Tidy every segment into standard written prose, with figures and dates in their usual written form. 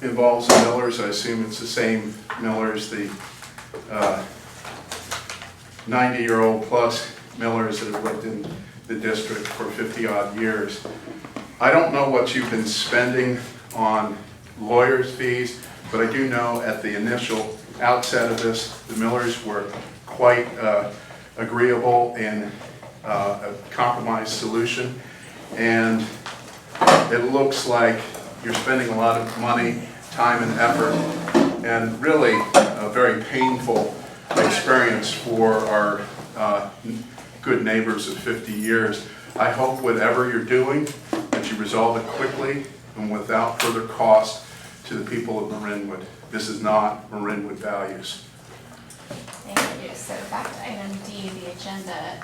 involves the millers. I assume it's the same millers, the 90-year-old plus millers that have lived in the district for 50-odd years. I don't know what you've been spending on lawyers' fees, but I do know at the initial outset of this, the millers were quite agreeable in a compromise solution, and it looks like you're spending a lot of money, time and effort, and really a very painful experience for our good neighbors of 50 years. I hope whatever you're doing, that you resolve it quickly and without further cost to the people of Marinwood. This is not Marinwood values. Thank you. So back to item D, the agenda.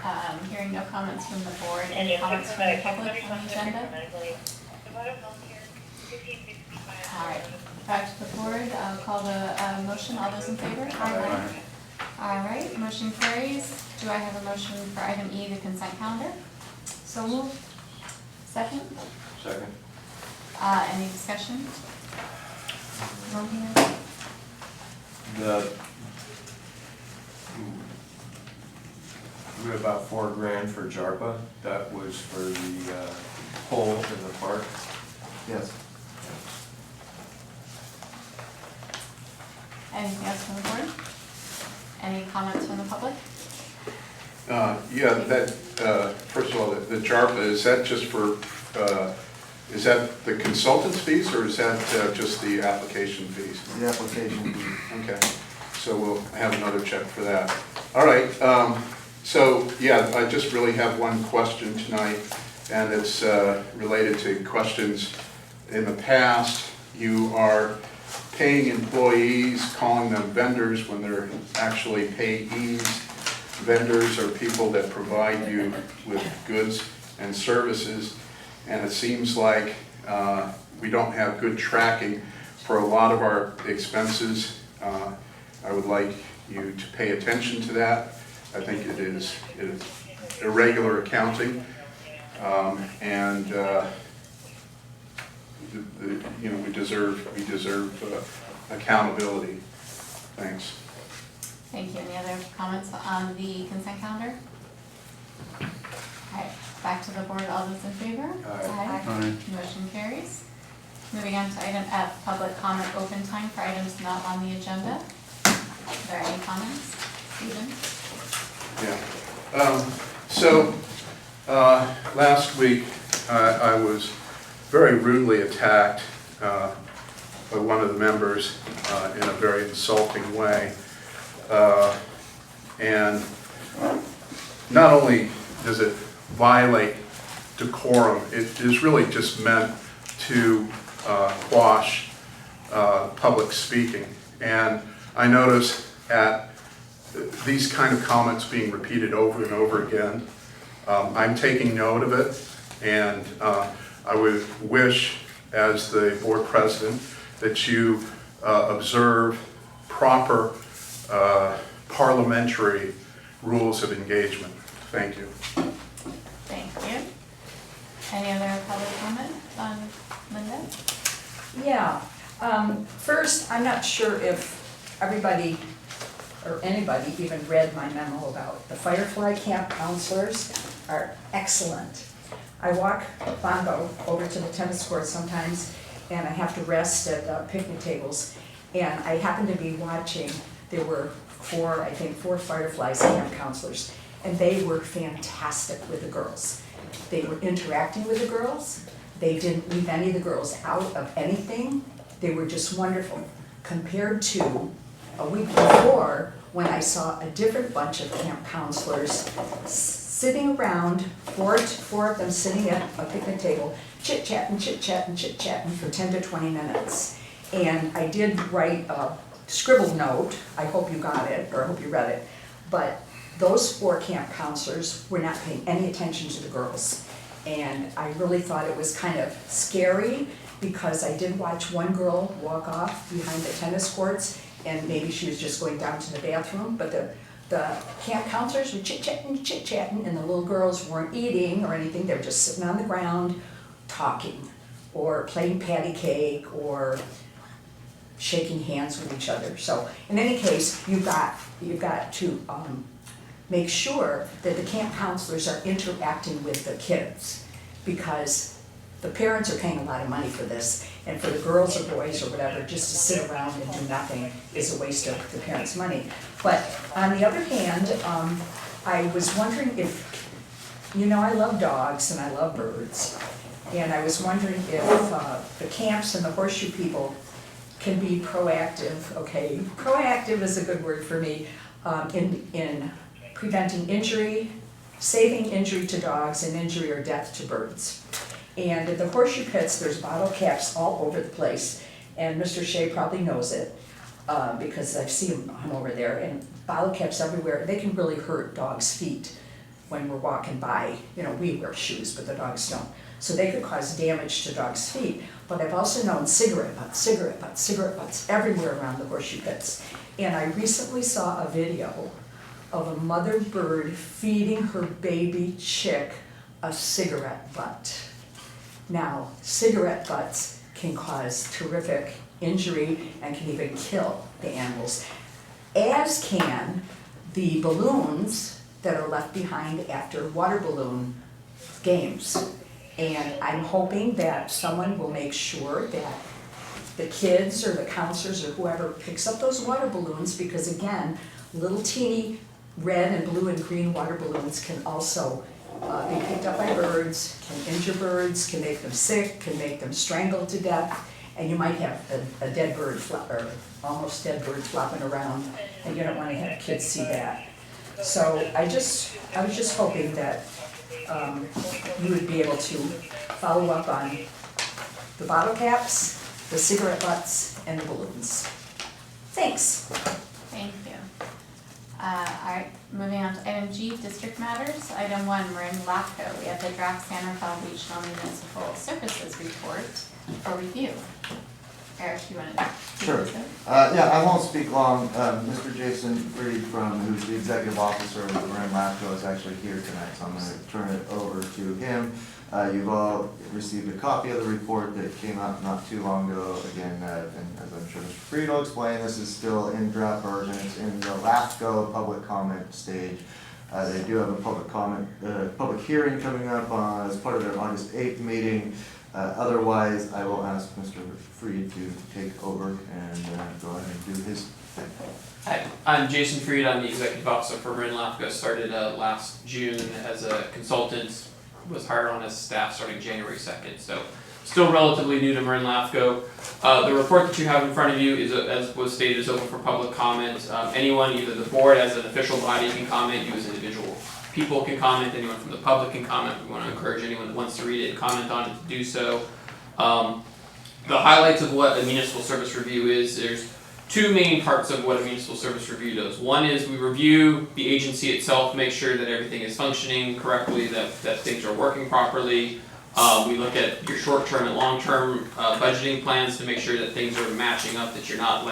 Hearing no comments from the board. Any comments from the public on the agenda? All right. Back to the board. I'll call the motion. All those in favor? Aye. All right. Motion carries. Do I have a motion for item E, the consent calendar? So moved. Second? Second. Any discussion? We had about $4,000 for JARPA. That was for the pole in the park. Yes. Anything else from the board? Any comments from the public? Yeah, that, first of all, the JARPA, is that just for, is that the consultant's fees, or is that just the application fees? The application fee. Okay, so we'll have another check for that. All right, so yeah, I just really have one question tonight, and it's related to questions in the past. You are paying employees, calling them vendors when they're actually payees. Vendors are people that provide you with goods and services, and it seems like we don't have good tracking for a lot of our expenses. I would like you to pay attention to that. I think it is irregular accounting, and you know, we deserve accountability. Thanks. Thank you. Any other comments on the consent calendar? All right, back to the board. All those in favor? Aye. Aye. Motion carries. Moving on to item F, public comment open time for items not on the agenda. Are there any comments? Stephen? Yeah. So last week I was very rudely attacked by one of the members in a very insulting way. And not only does it violate decorum, it is really just meant to quash public speaking. And I notice at these kind of comments being repeated over and over again. I'm taking note of it, and I would wish, as the board president, that you observe proper parliamentary rules of engagement. Thank you. Thank you. Any other public comment on Linda? Yeah. First, I'm not sure if everybody or anybody even read my memo about the Firefly Camp counselors are excellent. I walk Bongo over to the tennis courts sometimes, and I have to rest at picnic tables, and I happen to be watching. There were four Fireflies Camp counselors, and they were fantastic with the girls. They were interacting with the girls. They didn't leave any of the girls out of anything. They were just wonderful, compared to a week before when I saw a different bunch of camp counselors sitting around, four of them sitting at a picnic table, chit-chatting for 10 to 20 minutes. And I did write a scribbled note, I hope you got it, or I hope you read it, but those four camp counselors were not paying any attention to the girls. And I really thought it was kind of scary, because I did watch one girl walk off behind the tennis courts, and maybe she was just going down to the bathroom, but the camp counselors were chit-chatting, and the little girls weren't eating or anything. They were just sitting on the ground talking, or playing patty cake, or shaking hands with each other. So in any case, you've got to make sure that the camp counselors are interacting with the kids, because the parents are paying a lot of money for this, and for the girls or boys or whatever, just to sit around and do nothing is a waste of the parents' money. But on the other hand, I was wondering if, I love dogs and I love birds, and I was wondering if the camps and the horseshoe people can be proactive, okay? Proactive is a good word for me, in preventing injury, saving injury to dogs and injury or death to birds. And at the horseshoe pits, there's bottle caps all over the place, and Mr. Shea probably knows it, because I've seen him over there, and bottle caps everywhere. They can really hurt dogs' feet when we're walking by. We wear shoes, but the dogs don't. So they could cause damage to dogs' feet. But I've also known cigarette butts everywhere around the horseshoe pits. And I recently saw a video of a mother bird feeding her baby chick a cigarette butt. Now, cigarette butts can cause terrific injury and can even kill the animals, as can the balloons that are left behind after water balloon games. And I'm hoping that someone will make sure that the kids or the counselors or whoever picks up those water balloons, because again, little teeny red and blue and green water balloons can also be picked up by birds, can injure birds, can make them sick, can make them strangled to death, and you might have a dead bird or almost dead bird flopping around, and you don't want to have kids see that. So I was just hoping that you would be able to follow up on the bottle caps, the cigarette butts, and the balloons. Thanks. Thank you. All right, moving on to item G, district matters. Item 1, Marin LAFCO. We have the draft San Rafael Regional Municipal Services Report for review. Eric, you want to? Sure. I won't speak long. Mr. Jason Freed, who's the executive officer of Marin LAFCO, is actually here tonight, so I'm going to turn it over to him. You've all received a copy of the report that came out not too long ago. Again, and as I'm sure Mr. Freed will explain, this is still in draft version. It's in the LAFCO public comment stage. They do have a public hearing coming up as part of their August 8th meeting. Otherwise, I will ask Mr. Freed to take over and go ahead and do his thing. Hi, I'm Jason Freed. I'm the executive officer for Marin LAFCO. Started last June as a consultant, was hired on as staff starting January 2nd. So still relatively new to Marin LAFCO. The report that you have in front of you is, as was stated, is open for public comment. Anyone, either the board as an official body can comment, you as individual people can comment, anyone from the public can comment. We want to encourage anyone that wants to read it and comment on it to do so. The highlights of what a municipal service review is, there's two main parts of what a municipal service review does. One is we review the agency itself, make sure that everything is functioning correctly, that things are working properly. We look at your short-term and long-term budgeting plans to make sure that things are matching up, that you're not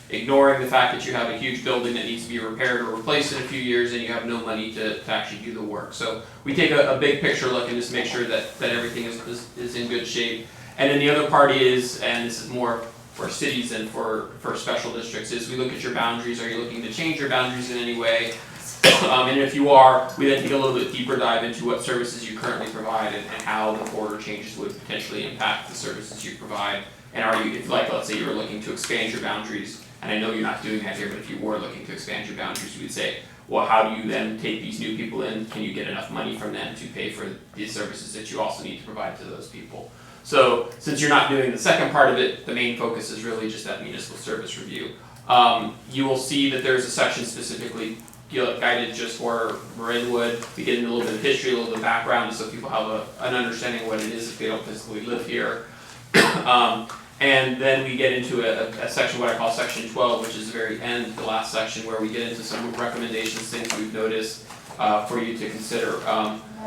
ignoring the fact that you have a huge building that needs to be repaired or replaced in a few years and you have no money to actually do the work. So we take a big picture look and just make sure that everything is in good shape. And then the other part is, and this is more for cities than for special districts, is we look at your boundaries. Are you looking to change your boundaries in any way? And if you are, we then take a little bit deeper dive into what services you currently provide and how the border changes would potentially impact the services you provide. And are you, let's say you were looking to expand your boundaries, and I know you're not doing that here, but if you were looking to expand your boundaries, you would say, well, how do you then take these new people in? Can you get enough money from them to pay for the services that you also need to provide to those people? So since you're not doing the second part of it, the main focus is really just that municipal service review. You will see that there's a section specifically guided just for Marinwood. We get into a little bit of history, a little bit of background, so people have an understanding of what it is if they don't physically live here. And then we get into a section, what I call section 12, which is the very end, the last section, where we get into some recommendations, things we've noticed for you to consider.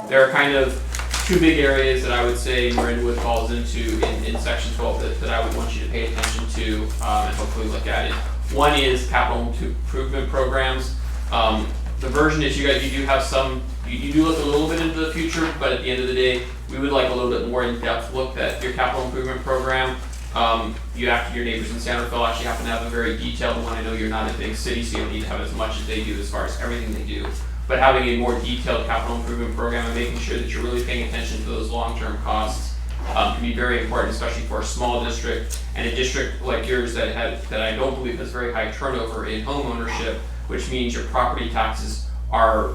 There are kind of two big areas that I would say Marinwood falls into in section 12 that I would want you to pay attention to and hopefully look at it. One is capital improvement programs. The version is you do have some, you do look a little bit into the future, but at the end of the day, we would like a little bit more in-depth look at your capital improvement program. Your neighbors in San Rafael actually happen to have a very detailed one. I know you're not a big city, so you don't need to have as much as they do as far as everything they do. But having a more detailed capital improvement program and making sure that you're really paying attention to those long-term costs can be very important, especially for a small district and a district like yours that I don't believe has very high turnover in home ownership, which means your property taxes are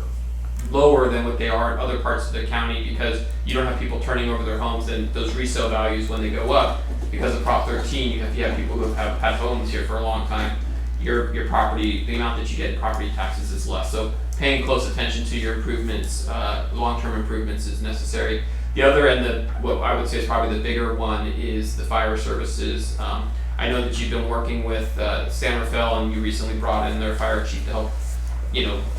lower than what they are in other parts of the county because you don't have people turning over their homes, and those resale values when they go up because of Prop 13, if you have people who have had homes here for a long time, your property, the amount that you get in property taxes is less. So paying close attention to your improvements, long-term improvements is necessary. The other end, what I would say is probably the bigger one, is the fire services. I know that you've been working with San Rafael, and you recently brought in their fire chief to help,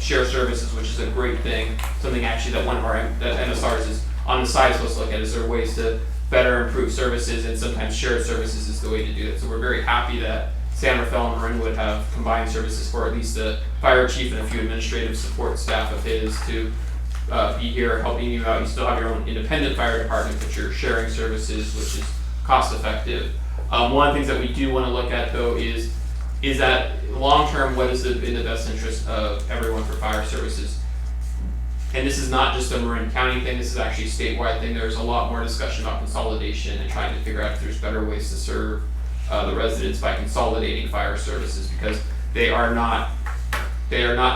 share services, which is a great thing. Something actually that one of our MSRs is on the side supposed to look at. Is there ways to better improve services, and sometimes shared services is the way to do that. So we're very happy that San Rafael and Marinwood have combined services for at least a fire chief and a few administrative support staff of his to be here helping you out. You still have your own independent fire department, but you're sharing services, which is cost effective. One of the things that we do want to look at though is that long term, what is in the best interest of everyone for fire services? And this is not just a Marin County thing, this is actually a statewide thing. There's a lot more discussion about consolidation and trying to figure out if there's better ways to serve the residents by consolidating fire services, because they are not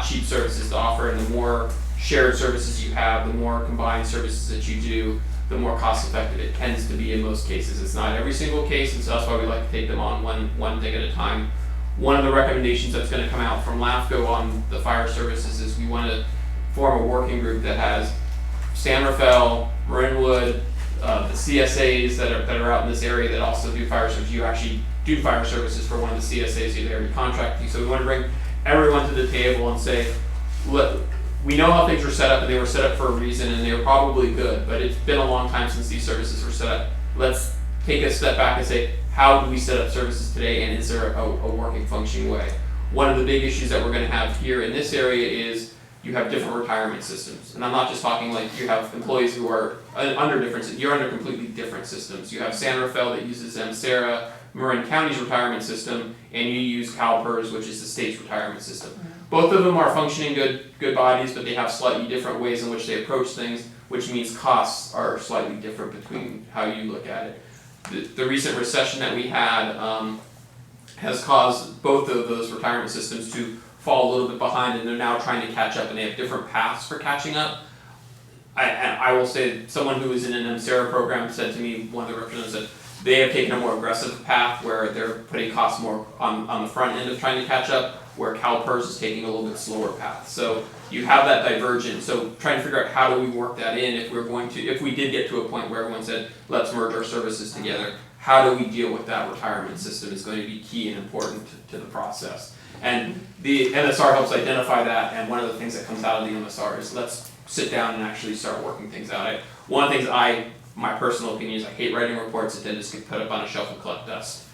cheap services to offer, and the more shared services you have, the more combined services that you do, the more cost effective it tends to be in most cases. It's not every single case, and so that's why we like to take them on one thing at a time. One of the recommendations that's going to come out from LAFCO on the fire services is we want to form a working group that has San Rafael, Marinwood, the CSAs that are out in this area that also do fire services. You actually do fire services for one of the CSAs, you already contract you. So we want to bring everyone to the table and say, look, we know how things were set up, and they were set up for a reason, and they were probably good, but it's been a long time since these services were set up. Let's take a step back and say, how do we set up services today, and is there a working, functioning way? One of the big issues that we're going to have here in this area is you have different retirement systems. And I'm not just talking like you have employees who are under different, you're under completely different systems. You have San Rafael that uses MSERA, Marin County's retirement system, and you use CalPERS, which is the state's retirement system. Both of them are functioning good bodies, but they have slightly different ways in which they approach things, which means costs are slightly different between how you look at it. The recent recession that we had has caused both of those retirement systems to fall a little bit behind, and they're now trying to catch up, and they have different paths for catching up. I will say, someone who was in an MSERA program said to me, one of the representatives said, they have taken a more aggressive path where they're putting costs more on the front end of trying to catch up, where CalPERS is taking a little bit slower path. So you have that divergence. So trying to figure out how do we work that in if we did get to a point where everyone said, let's merge our services together, how do we deal with that retirement system is going to be key and important to the process. And the MSR helps identify that, and one of the things that comes out of the MSR is let's sit down and actually start working things out. One of the things my personal opinion is I hate writing reports that then just get put up on a shelf and collect dust.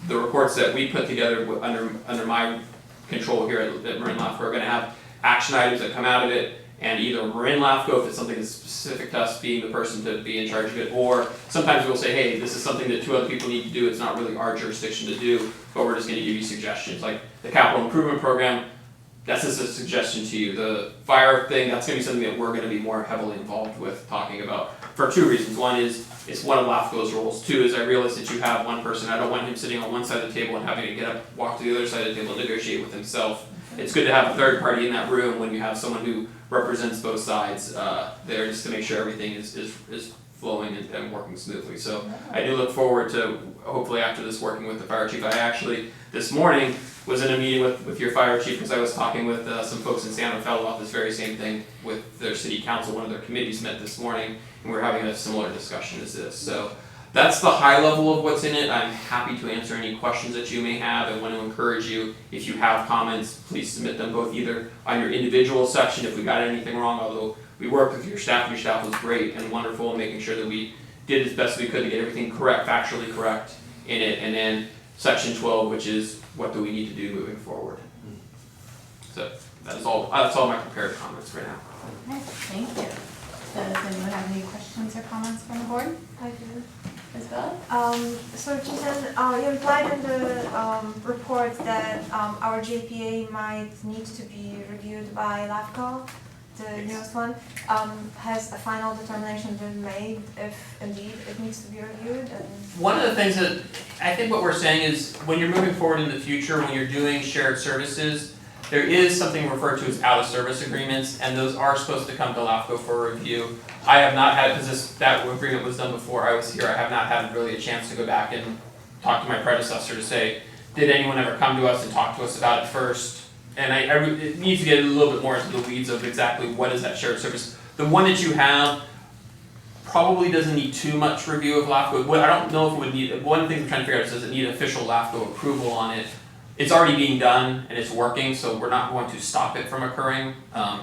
The reports that we put together under my control here at Marin LAFCO are going to have action items that come out of it, and either Marin LAFCO, if it's something that's specific to us, being the person to be in charge of it, or sometimes we'll say, hey, this is something that 2 other people need to do, it's not really our jurisdiction to do, but we're just going to give you suggestions. Like the capital improvement program, that's just a suggestion to you. The fire thing, that's going to be something that we're going to be more heavily involved with talking about for 2 reasons. One is, it's one of LAFCO's roles. 2 is I realize that you have one person, I don't want him sitting on one side of the table and having to get up, walk to the other side of the table and negotiate with himself. It's good to have a third party in that room when you have someone who represents both sides there, just to make sure everything is flowing and working smoothly. So I do look forward to, hopefully after this, working with the fire chief. I actually, this morning, was in a meeting with your fire chief because I was talking with some folks in San Rafael about this very same thing with their city council. One of their committees met this morning, and we're having a similar discussion as this. So that's the high level of what's in it. I'm happy to answer any questions that you may have, and want to encourage you, if you have comments, please submit them both either on your individual section if we got anything wrong, although we worked with your staff was great and wonderful in making sure that we did as best we could to get everything correct, factually correct in it, and then section 12, which is what do we need to do moving forward. So that's all my prepared comments right now. Okay, thank you. Does anyone have any questions or comments from the board? I do. Isabella? So Jason, you implied in the report that our JPA might need to be reviewed by LAFCO, the newest one. Has a final determination been made if indeed it needs to be reviewed? And One of the things that, I think what we're saying is, when you're moving forward in the future, when you're doing shared services, there is something referred to as out-of-service agreements, and those are supposed to come to LAFCO for review. I have not had, because that agreement was done before I was here, I have not had really a chance to go back and talk to my predecessor to say, did anyone ever come to us and talk to us about it first? And it needs to get a little bit more into the weeds of exactly what is that shared service. The one that you have probably doesn't need too much review of LAFCO. I don't know if it would need, one thing I'm trying to figure out is, does it need official LAFCO approval on it? It's already being done and it's working, so we're not going to stop it from occurring,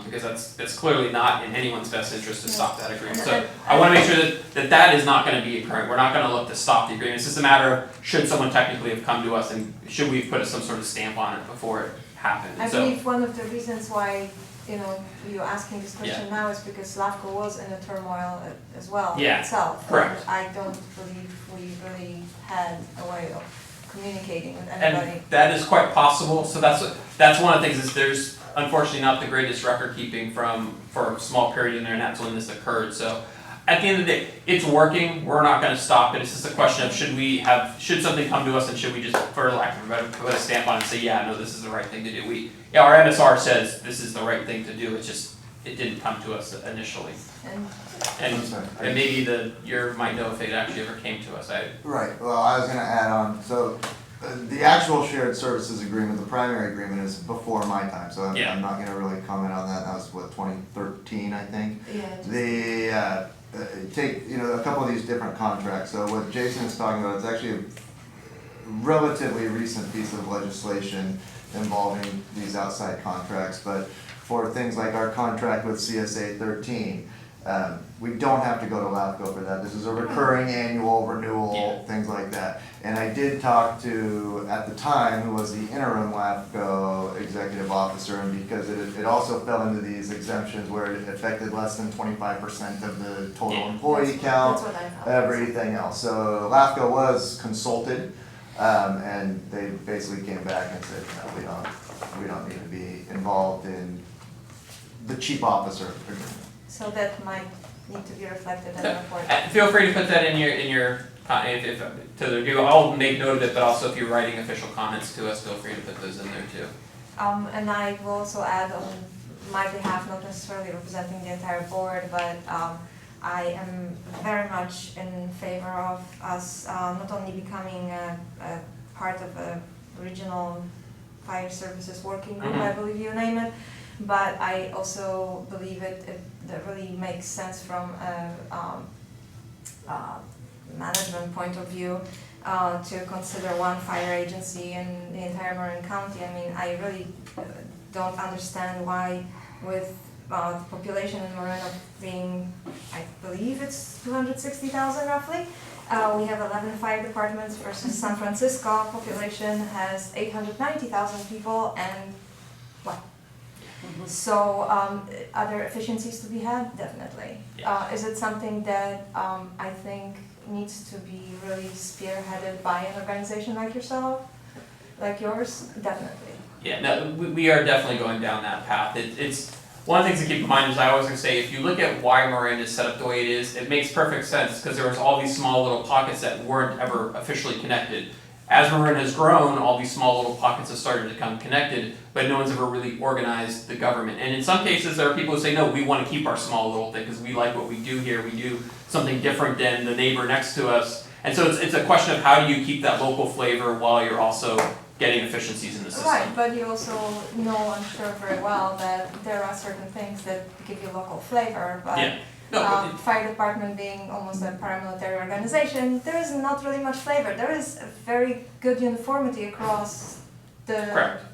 because that's clearly not in anyone's best interest to stop that agreement. So I wanna make sure that is not gonna be occurring. We're not gonna look to stop the agreement. It's just a matter of, should someone technically have come to us and should we put some sort of stamp on it before it happened? I So, believe one of the reasons why, you're asking this question now is because LAFCO was in a turmoil as well Yeah, itself. correct. And I don't believe we really had a way of communicating with anybody. and that is quite possible, so that's one of the things is there's unfortunately not the greatest record keeping for a small period in there, and that's when this occurred, so at the end of the day, it's working, we're not gonna stop it, it's just a question of should something come to us and should we just, for lack of a better, put a stamp on it and say, yeah, no, this is the right thing to do. Our MSR says this is the right thing to do, it didn't come to us initially. And And maybe you might know if it actually ever came to us, Right, well, I was gonna add on, so the actual shared services agreement, the primary agreement is before my time, so I'm Yeah. not gonna really comment on that, that was what, 2013, I think? yeah, Take, a couple of these different contracts, so what Jason is talking about, it's actually a relatively recent piece of legislation involving these outside contracts, but for things like our contract with CSA 13, we don't have to go to LAFCO for that. This is a recurring annual renewal, things like that. And I did talk to, at the time, who was the interim LAFCO executive officer, and because it also fell into these exemptions where it affected less than 25% of the total employee count, that's what I thought. everything else. So LAFCO was consulted, and they basically came back and said, no, we don't need to be involved in the chief officer agreement. So that might need to be reflected in the report. Feel free to put that in your if to the review. I'll make note of it, but also if you're writing official comments to us, feel free to put those in there too. And I will also add on my behalf, not necessarily representing the entire board, but I am very much in favor of us not only becoming a part of a regional fire services working group, I believe you name it, but I also believe that really makes sense from a management point of view to consider one fire agency in the entire Marin County. I mean, I really don't understand why, with the population in Marin of being, I believe it's 260,000 roughly, we have 11 fire departments versus San Francisco population has 890,000 people and what? So, are there efficiencies to be had? Definitely. Is it something that I think needs to be really spearheaded by an organization like yourself, like yours? Definitely. Yeah, no, we are definitely going down that path. It's one of the things to keep in mind is I always gonna say, if you look at why Marin is set up the way it is, it makes perfect sense because there was all these small little pockets that weren't ever officially connected. As Marin has grown, all these small little pockets have started to become connected, but no one's ever really organized the government. And in some cases, there are people who say, no, we want to keep our small little thing because we like what we do here. We do something different than the neighbor next to us. And so it's a question of how do you keep that local flavor while you're also getting efficiencies in the system. Right, but you also know, I'm sure very well, that there are certain things that give you local flavor, but Yeah. No, fire department being almost a paramilitary organization, there is not really much flavor. There is a very good uniformity across the, correct.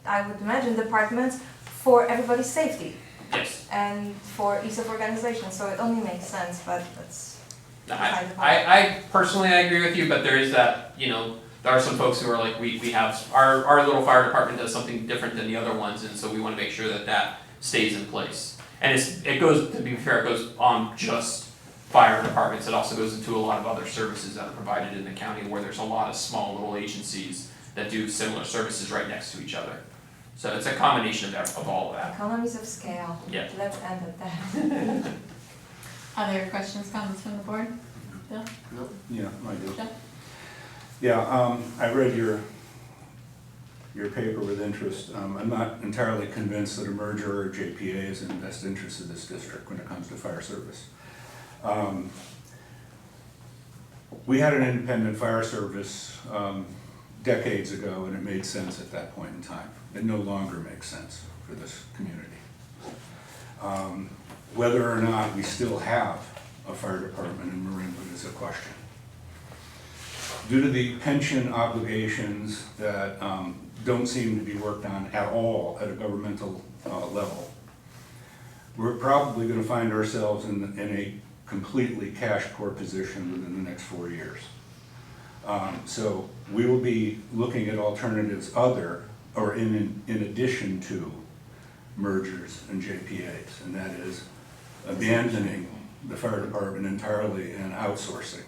I would imagine, departments for everybody's safety Yes. and for ease of organization, so it only makes sense, but it's. I personally I agree with you, but there is that, there are some folks who are like, we have, our little fire department does something different than the other ones, and so we wanna make sure that stays in place. And it goes, to be fair, it goes on just fire departments, it also goes into a lot of other services that are provided in the county where there's a lot of small little agencies that do similar services right next to each other. So it's a combination of all of that. Economies of scale. Yeah. Let's end at that. Other questions, comments from the board? Bill? Yeah, I do. Joe? Yeah, I read your paper with interest. I'm not entirely convinced that a merger or JPA is in the best interest of this district when it comes to fire service. We had an independent fire service decades ago, and it made sense at that point in time. It no longer makes sense for this community. Whether or not we still have a fire department in Marinwood is a question. Due to the pension obligations that don't seem to be worked on at all at a governmental level, we're probably going to find ourselves in a completely cash poor position within the next 4 years. So we will be looking at alternatives in addition to mergers and JPAs, and that is abandoning the fire department entirely and outsourcing.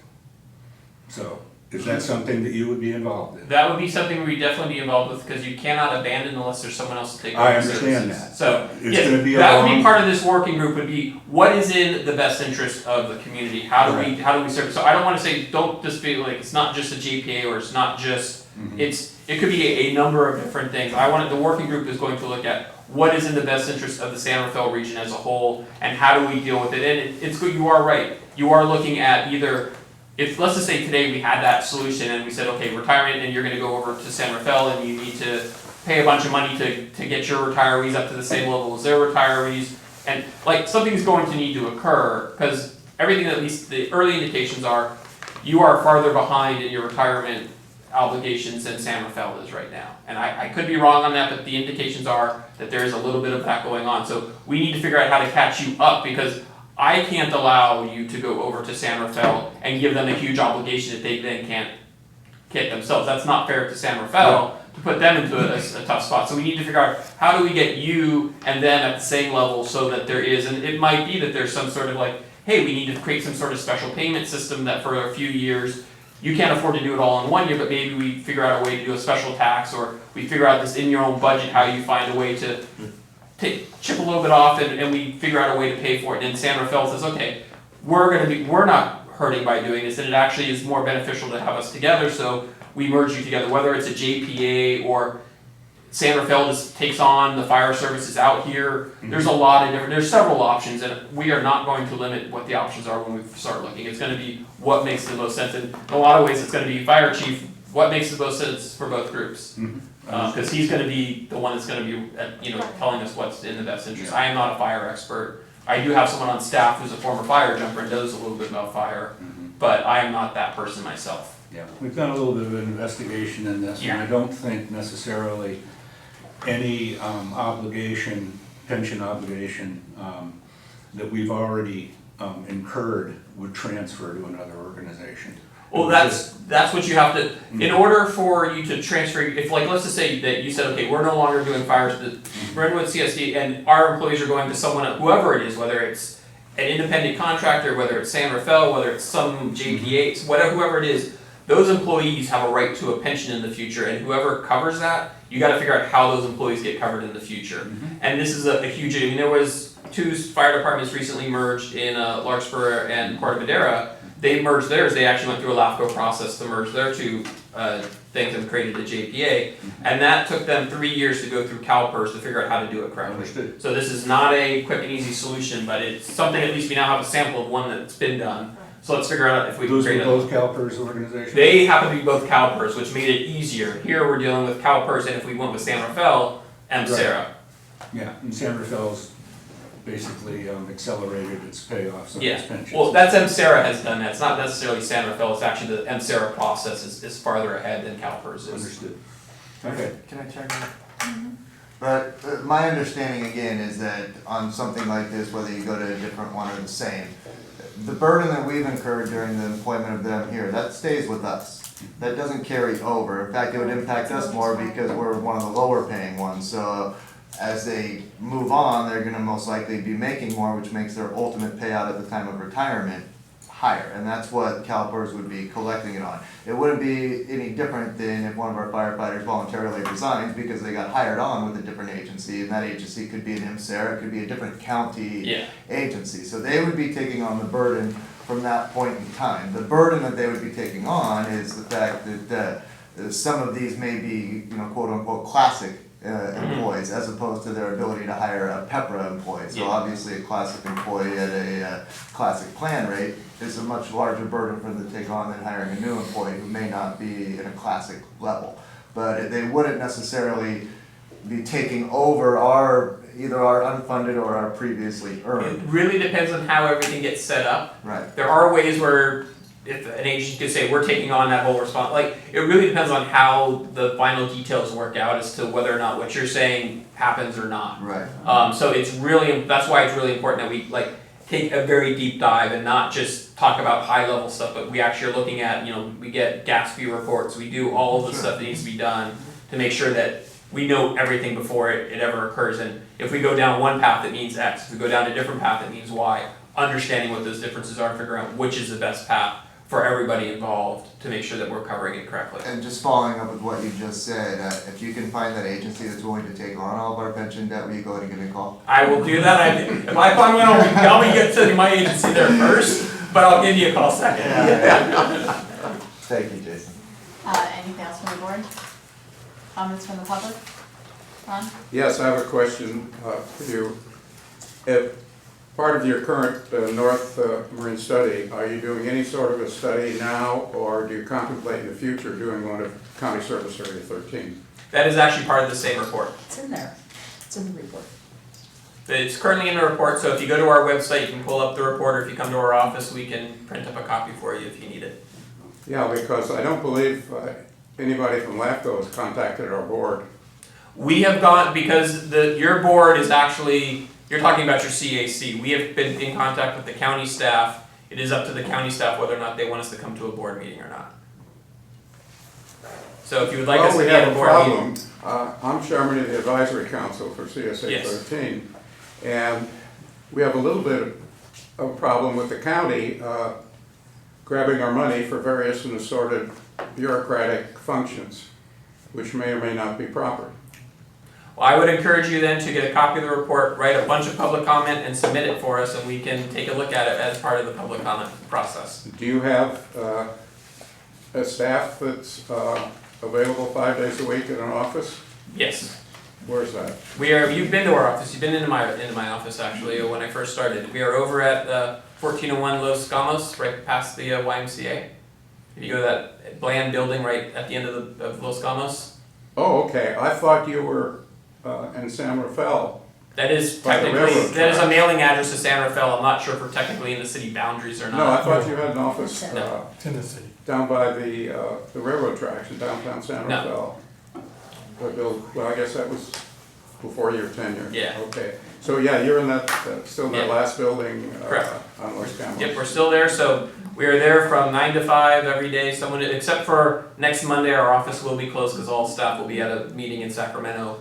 So is that something that you would be involved in? That would be something we'd definitely be involved with, because you cannot abandon unless there's someone else to take over I the understand services. that. So, It's yes, gonna be that would be along- part of this working group, would be, what is in the best interest of the community? How do we serve? So I don't wanna say, don't just be like, it's not just a JPA, or it's not just, it could be a number of different things. The working group is going to look at what is in the best interest of the San Rafael region as a whole, and how do we deal with it? And it's good, you are right. You are looking at either, if, let's just say today we had that solution and we said, okay, retirement, and you're gonna go over to San Rafael and you need to pay a bunch of money to get your retirees up to the same level as their retirees, and like, something's going to need to occur, because everything, at least the early indications are, you are farther behind in your retirement obligations than San Rafael is right now. And I could be wrong on that, but the indications are that there is a little bit of that going on. So we need to figure out how to catch you up, because I can't allow you to go over to San Rafael and give them a huge obligation that they then can't get themselves. That's not fair to San Rafael to put them into a tough spot. So we need to figure out, how do we get you and them at the same level, so that there is, and it might be that there's some sort of like, hey, we need to create some sort of special payment system that for a few years, you can't afford to do it all in 1 year, but maybe we figure out a way to do a special tax, or we figure out this in your own budget, how you find a way to chip a little bit off, and we figure out a way to pay for it. And San Rafael says, okay, we're not hurting by doing this, and it actually is more beneficial to have us together, so we merge you together, whether it's a JPA or San Rafael just takes on the fire services out here. There's there's several options, and we are not going to limit what the options are when we start looking. It's gonna be what makes the most sense, and in a lot of ways, it's gonna be fire chief, what makes the most sense for both groups. Because he's gonna be the one that's gonna be, telling us what's in the best interest. I am not a fire expert. I do have someone on staff who's a former fire jumper and knows a little bit about fire, but I am not that person myself. Yeah, we've done a little bit of an investigation in this, and I don't think necessarily any pension obligation that we've already incurred would transfer to another organization. Well, that's what you have to, in order for you to transfer, if like, let's just say that you said, okay, we're no longer doing fires, the Marinwood CSD, and our employees are going to someone, whoever it is, whether it's an independent contractor, whether it's San Rafael, whether it's some JPA, whoever it is, those employees have a right to a pension in the future, and whoever covers that, you gotta figure out how those employees get covered in the future. And this is a huge, there was 2 fire departments recently merged in Larkspur and Corte Madera. They merged theirs, they actually went through a LAFCO process to merge their 2 things and created a JPA. And that took them 3 years to go through CalPERS to figure out how to do it correctly. Understood. So this is not a quick and easy solution, but it's something, at least we now have a sample of one that's been done. So let's figure out if we can Those create are both CalPERS organizations? They happen to be both CalPERS, which made it easier. Here we're dealing with CalPERS, and if we went with San Rafael, MSERA. Yeah, and San Rafael's basically accelerated its payoffs on its pensions. Well, that's MSERA has done that. It's not necessarily San Rafael. It's actually the MSERA process is farther ahead than CalPERS is. Understood. Okay. Can I chime in? But my understanding again is that on something like this, whether you go to a different one or the same, the burden that we've incurred during the employment of them here, that stays with us. That doesn't carry over. In fact, it would impact us more because we're one of the lower paying ones. So as they move on, they're gonna most likely be making more, which makes their ultimate payout at the time of retirement hire, and that's what CalPERS would be collecting it on. It wouldn't be any different than if one of our firefighters voluntarily resigns because they got hired on with a different agency, and that agency could be an IMSAR, it could be a different county Yeah. agency. So they would be taking on the burden from that point in time. The burden that they would be taking on is the fact that some of these may be, quote unquote, classic employees, as opposed to their ability to hire a PEPRA employee. So Yeah. obviously a classic employee at a classic plan rate is a much larger burden for them to take on than hiring a new employee who may not be at a classic level. But they wouldn't necessarily be taking over either our unfunded or our previously It earned. really depends on how everything gets set up. Right. There are ways where if an agency could say, we're taking on that whole response, like, it really depends on how the final details work out as to whether or not what you're saying happens or not. Right. So it's really, that's why it's really important that we take a very deep dive and not just talk about high level stuff, but we actually are looking at, we get Gatsby reports, we do all of the Sure. stuff that needs to be done to make sure that we know everything before it ever occurs. And if we go down one path, it means X. If we go down a different path, it means Y. Understanding what those differences are, figuring out which is the best path for everybody involved to make sure that we're covering it correctly. And just following up with what you just said, if you can find that agency that's willing to take on all of our pension debt, will you go ahead and give me a call? I will do that. If I find one, I'll be get to my agency there first, but I'll give you a call second. Thank you, Jason. Anything else from the board? Comments from the public? Ron? Yes, I have a question for you. If part of your current North Marine study, are you doing any sort of a study now, or do you contemplate in the future doing one of County Service Area 13? That is actually part of the same report. It's in there, it's in the report. It's currently in the report, so if you go to our website, you can pull up the report, or if you come to our office, we can print up a copy for you if you need it. Yeah, because I don't believe anybody from LAFCO has contacted our board. We have gone, because your board is actually, you're talking about your CAC. We have been in contact with the county staff. It is up to the county staff whether or not they want us to come to a board meeting or not. So if you would like us to we be have at a a board meeting. problem. I'm chairman of the advisory council for CSA Yes. 13, and we have a little bit of a problem with the county grabbing our money for various and assorted bureaucratic functions, which may or may not be proper. Well, I would encourage you then to get a copy of the report, write a bunch of public comment and submit it for us, and we can take a look at it as part of the public comment process. Do you have a staff that's available 5 days a week in an office? Yes. Where's that? You've been to our office, you've been into my office actually when I first started. We are over at 1401 Los Gamos, right past the YMCA. If you go to that bland building right at the end of Los Gamos. Oh, okay. I thought you were in San Rafael. That is By the technically, railroad that is a tracks. mailing address to San Rafael. I'm not sure if we're technically in the city boundaries or No, not. I thought you had an office No. down by the railroad tracks in downtown San No. Rafael. Well, I guess that was before your tenure. Yeah. Okay. So yeah, you're in that, still in that Yeah. last building Correct. on Los Camos. Yep, we're still there, so we are there from 9 to 5 every day. Except for next Monday, our office will be closed because all staff will be at a meeting in Sacramento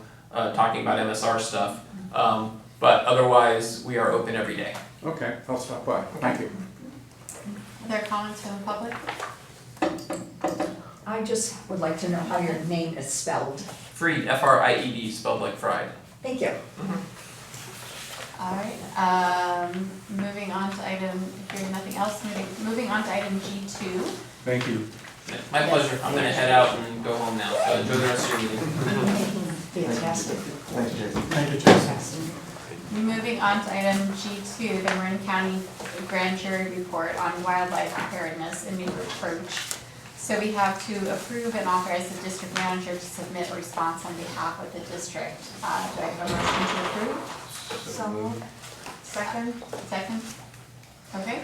talking about MSR stuff. But otherwise, we are open every day. Okay, I'll stop by. Thank you. Other comments from the public? I just would like to know how your name is spelled. Fried, F-R-I-E-D, spelled like fried. Thank you. All right, moving on to item, if there's nothing else, moving on to item G2. Thank you. Yeah, my pleasure. I'm gonna head out and go home now, so enjoy the rest of your meeting. Fantastic. Thanks, Jason. Fantastic. Moving on to item G2, the Marin County Grand Jury Report on Wildlife Preparedness and New Approach. So we have to approve and authorize the district manager to submit a response on behalf of the district. Do I have a motion to approve? So moved. Second? Second? Okay,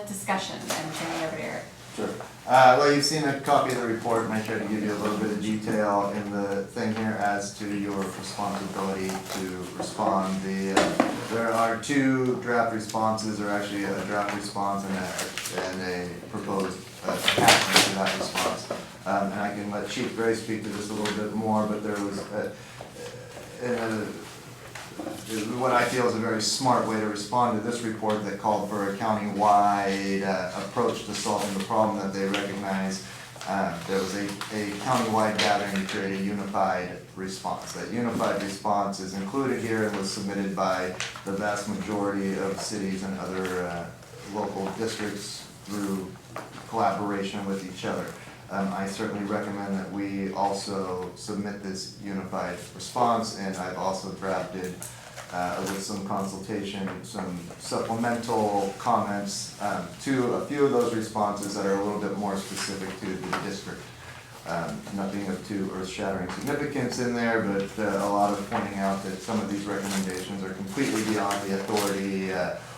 discussion, and turning it over to Eric. Sure. Well, you've seen a copy of the report, and I tried to give you a little bit of detail in the thing here as to your responsibility to respond. There are two draft responses, or actually a draft response and a proposed attachment to that response. And I can let Chief Gray speak to this a little bit more, but there was what I feel is a very smart way to respond to this report that called for a county-wide approach to solving the problem that they recognize. There was a county-wide gathering to create a unified response. That unified response is included here and was submitted by the vast majority of cities and other local districts through collaboration with each other. I certainly recommend that we also submit this unified response, and I've also drafted, with some consultation, some supplemental comments to a few of those responses that are a little bit more specific to the district. Nothing of too earth-shattering significance in there, but a lot of pointing out that some of these recommendations are completely beyond the authority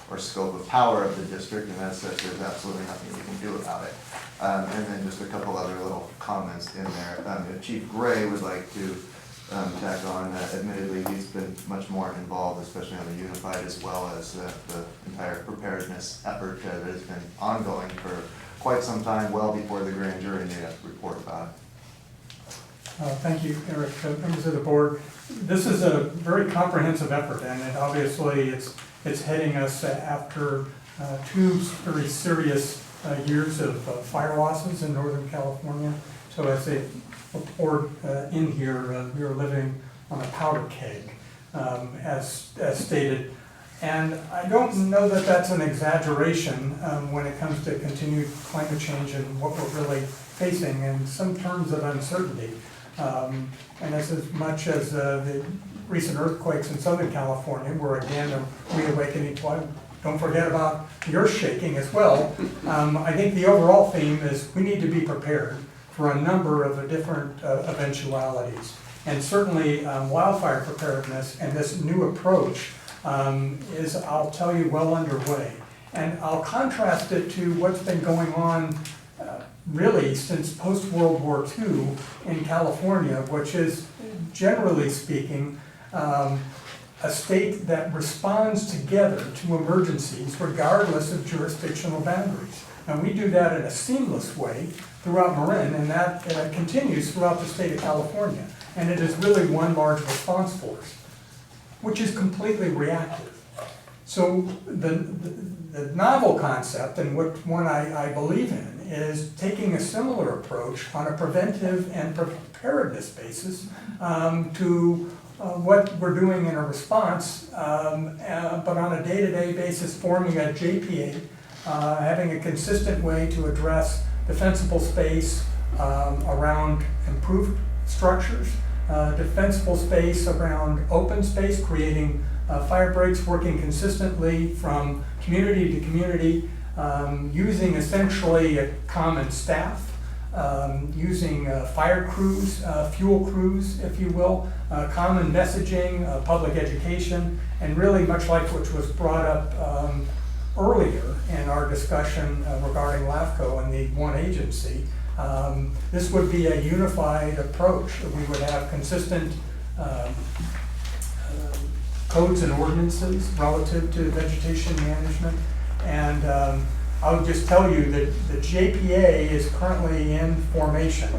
or scope of power of the district, and as such, there's absolutely nothing we can do about it. And then just a couple other little comments in there. Chief Gray would like to tack on, admittedly, he's been much more involved, especially on the unified, as well as the entire preparedness effort that has been ongoing for quite some time, well before the grand jury made a report about it. Thank you, Eric. Members of the board, this is a very comprehensive effort, and obviously it's heading us after two very serious years of fire losses in Northern California. So as they report in here, we are living on a powder keg, as stated. And I don't know that that's an exaggeration when it comes to continued climate change and what we're really facing in some terms of uncertainty. And as much as the recent earthquakes in Southern California were again a reawakening point. Don't forget about the earth shaking as well. I think the overall theme is we need to be prepared for a number of different eventualities. And certainly wildfire preparedness and this new approach is, I'll tell you, well underway. And I'll contrast it to what's been going on really since post-World War II in California, which is, generally speaking, a state that responds together to emergencies regardless of jurisdictional boundaries. And we do that in a seamless way throughout Marin, and that continues throughout the state of California. And it is really one large response force, which is completely reactive. So the novel concept, and what one I believe in, is taking a similar approach on a preventive and preparedness basis to what we're doing in a response, but on a day-to-day basis, forming a JPA, having a consistent way to address defensible space around improved structures, defensible space around open space, creating fire breaks, working consistently from community to community, using essentially a common staff, using fire crews, fuel crews, if you will, common messaging, public education, and really much like which was brought up earlier in our discussion regarding LAFCO and the one agency. This would be a unified approach. We would have consistent codes and ordinances relative to vegetation management. And I'll just tell you that the JPA is currently in formation,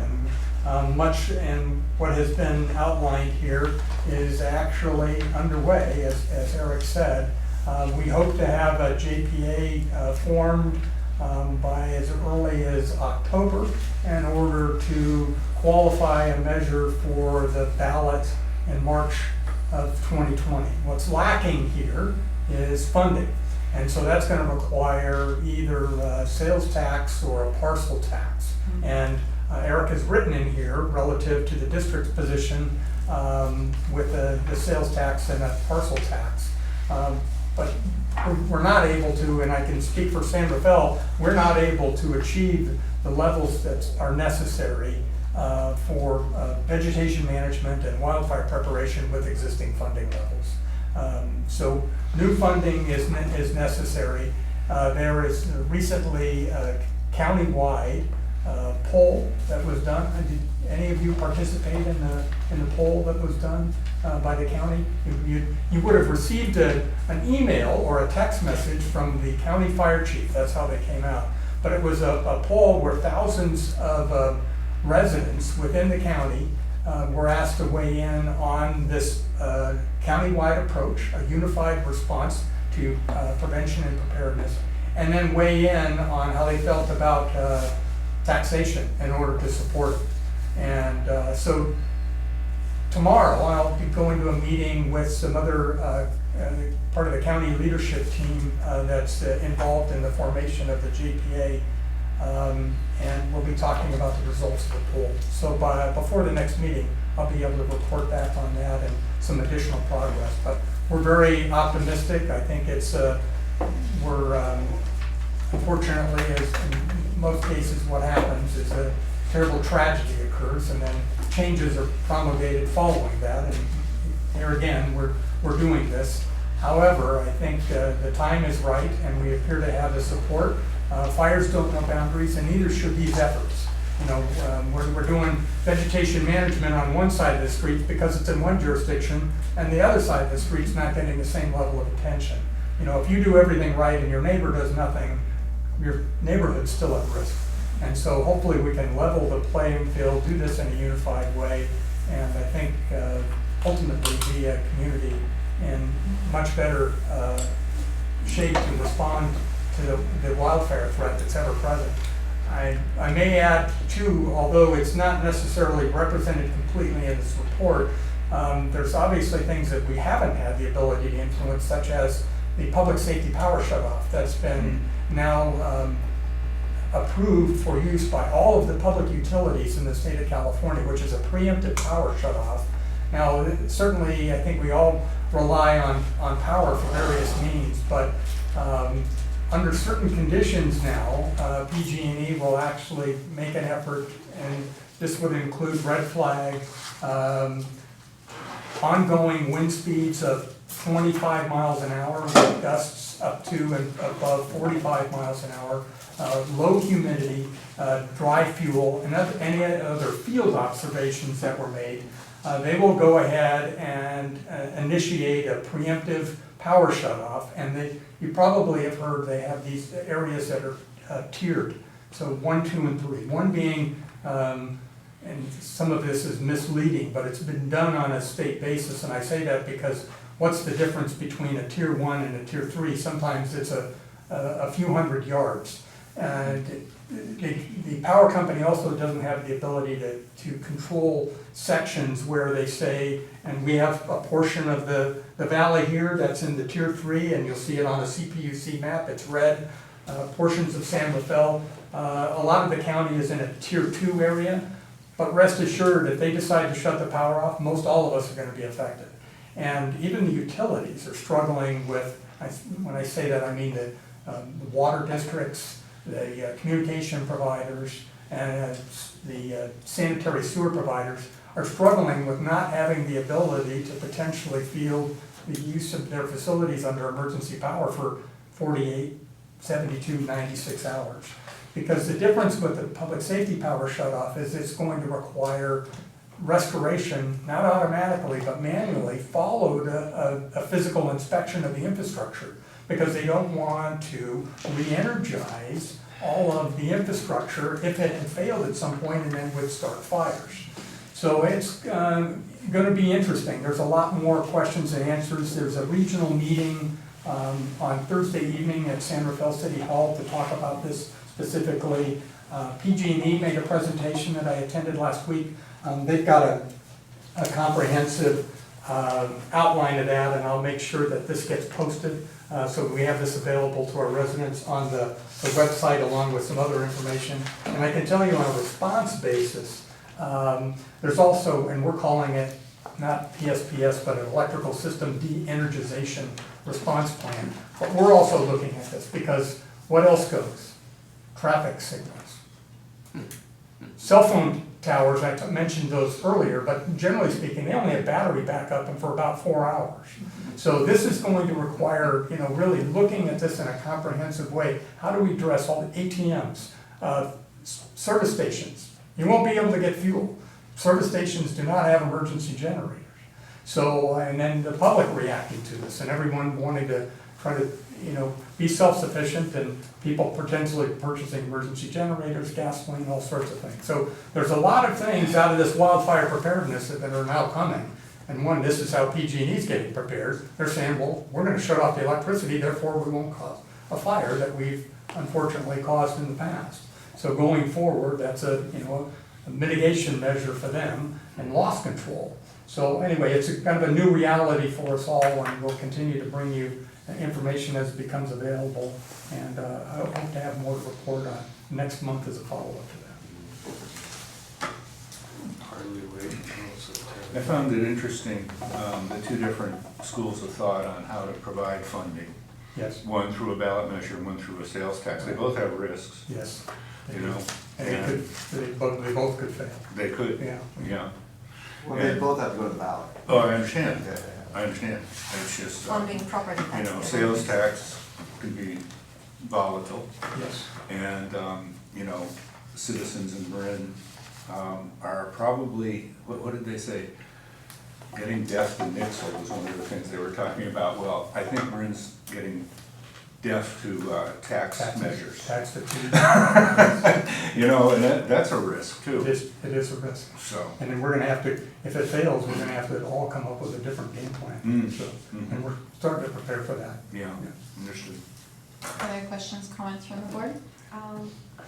and much in what has been outlined here is actually underway, as Eric said. We hope to have a JPA formed by as early as October in order to qualify a measure for the ballot in March of 2020. What's lacking here is funding. And so that's going to require either sales tax or a parcel tax. And Eric has written in here relative to the district's position with the sales tax and a parcel tax. But we're not able to, and I can speak for San Rafael, we're not able to achieve the levels that are necessary for vegetation management and wildfire preparation with existing funding levels. So new funding is necessary. There is recently a county-wide poll that was done. Did any of you participate in the poll that was done by the county? You would have received an email or a text message from the county fire chief. That's how they came out. But it was a poll where thousands of residents within the county were asked to weigh in on this countywide approach, a unified response to prevention and preparedness, and then weigh in on how they felt about taxation in order to support it. And so tomorrow I'll be going to a meeting with some other part of the county leadership team that's involved in the formation of the JPA, and we'll be talking about the results of the poll. So before the next meeting, I'll be able to report back on that and some additional progress. But we're very optimistic. I think it's unfortunately, as in most cases, what happens is a terrible tragedy occurs, and then changes are promulgated following that. And here again, we're doing this. However, I think the time is right, and we appear to have the support. Fires don't know boundaries, and neither should these efforts. You know, we're doing vegetation management on one side of the street because it's in one jurisdiction, and the other side of the street's not getting the same level of attention. You know, if you do everything right and your neighbor does nothing, your neighborhood's still at risk. And so hopefully we can level the playing field, do this in a unified way, and I think ultimately be a community in much better shape to respond to the wildfire threat that's ever present. I may add too, although it's not necessarily represented completely in this report, there's obviously things that we haven't had the ability to influence, such as the public safety power shutoff that's been now approved for use by all of the public utilities in the state of California, which is a preemptive power shutoff. Now, certainly, I think we all rely on power for various means, but under certain conditions now, PG&E will actually make an effort, and this would include red flag, ongoing wind speeds of 25 miles an hour with gusts up to and above 45 miles an hour, low humidity, dry fuel, and any other field observations that were made. They will go ahead and initiate a preemptive power shutoff, and you probably have heard they have these areas that are tiered. So 1, 2, and 3. 1 being, and some of this is misleading, but it's been done on a state basis, and I say that because what's the difference between a tier 1 and a tier 3? Sometimes it's a few hundred yards. And the power company also doesn't have the ability to control sections where they say, and we have a portion of the valley here that's in the tier 3, and you'll see it on a CPUC map, it's red. Portions of San Rafael, a lot of the county is in a tier 2 area, but rest assured, if they decide to shut the power off, most all of us are going to be affected. And even the utilities are struggling with, when I say that, I mean the water districts, the communication providers, and the sanitary sewer providers are struggling with not having the ability to potentially field the use of their facilities under emergency power for 48, 72, 96 hours. Because the difference with the public safety power shutoff is it's going to require restoration, not automatically, but manually, followed a physical inspection of the infrastructure, because they don't want to re-energize all of the infrastructure if it had failed at some point and then would start fires. So it's going to be interesting. There's a lot more questions and answers. There's a regional meeting on Thursday evening at San Rafael City Hall to talk about this specifically. PG&E made a presentation that I attended last week. They've got a comprehensive outline of that, and I'll make sure that this gets posted so we have this available to our residents on the website along with some other information. And I can tell you on a response basis, there's also, and we're calling it not PSPS, but an electrical system de-energization response plan. But we're also looking at this because what else goes? Traffic signals. Cell phone towers, I mentioned those earlier, but generally speaking, they only have battery backup and for about 4 hours. So this is going to require, really looking at this in a comprehensive way. How do we address all the ATMs, service stations? You won't be able to get fuel. Service stations do not have emergency generators. So, and then the public reacting to this and everyone wanting to try to, be self-sufficient and people potentially purchasing emergency generators, gasoline, all sorts of things. So there's a lot of things out of this wildfire preparedness that are now coming. And one, this is how PG&E is getting prepared. They're saying, well, we're gonna shut off the electricity, therefore we won't cause a fire that we've unfortunately caused in the past. So going forward, that's a mitigation measure for them and loss control. So anyway, it's kind of a new reality for us all, and we'll continue to bring you information as it becomes available. And I hope to have more to report on next month as a follow-up to that. Hardly waiting until September. I found it interesting, the two different schools of thought on how to provide funding. Yes, One through a ballot measure, one through a sales tax. They both have risks, yes. you know. And they both could fail, They could, yeah. yeah. Well, they both have to go to the ballot. Oh, I understand. Yeah, I understand. It's just, Funding property tax. sales tax could be volatile. Yes, And, citizens in Marin are probably, what did they say? Getting deaf to Nixle was one of the things they were talking about. Well, I think Marin's getting deaf to tax Taxes. measures. tax the two. And that's a risk too. It is a risk. So, And then we're gonna have to, if it fails, we're gonna have to all come up with a different game plan. Mm. So, and we're starting to prepare for that. yeah, understood. Other questions, comments from the board?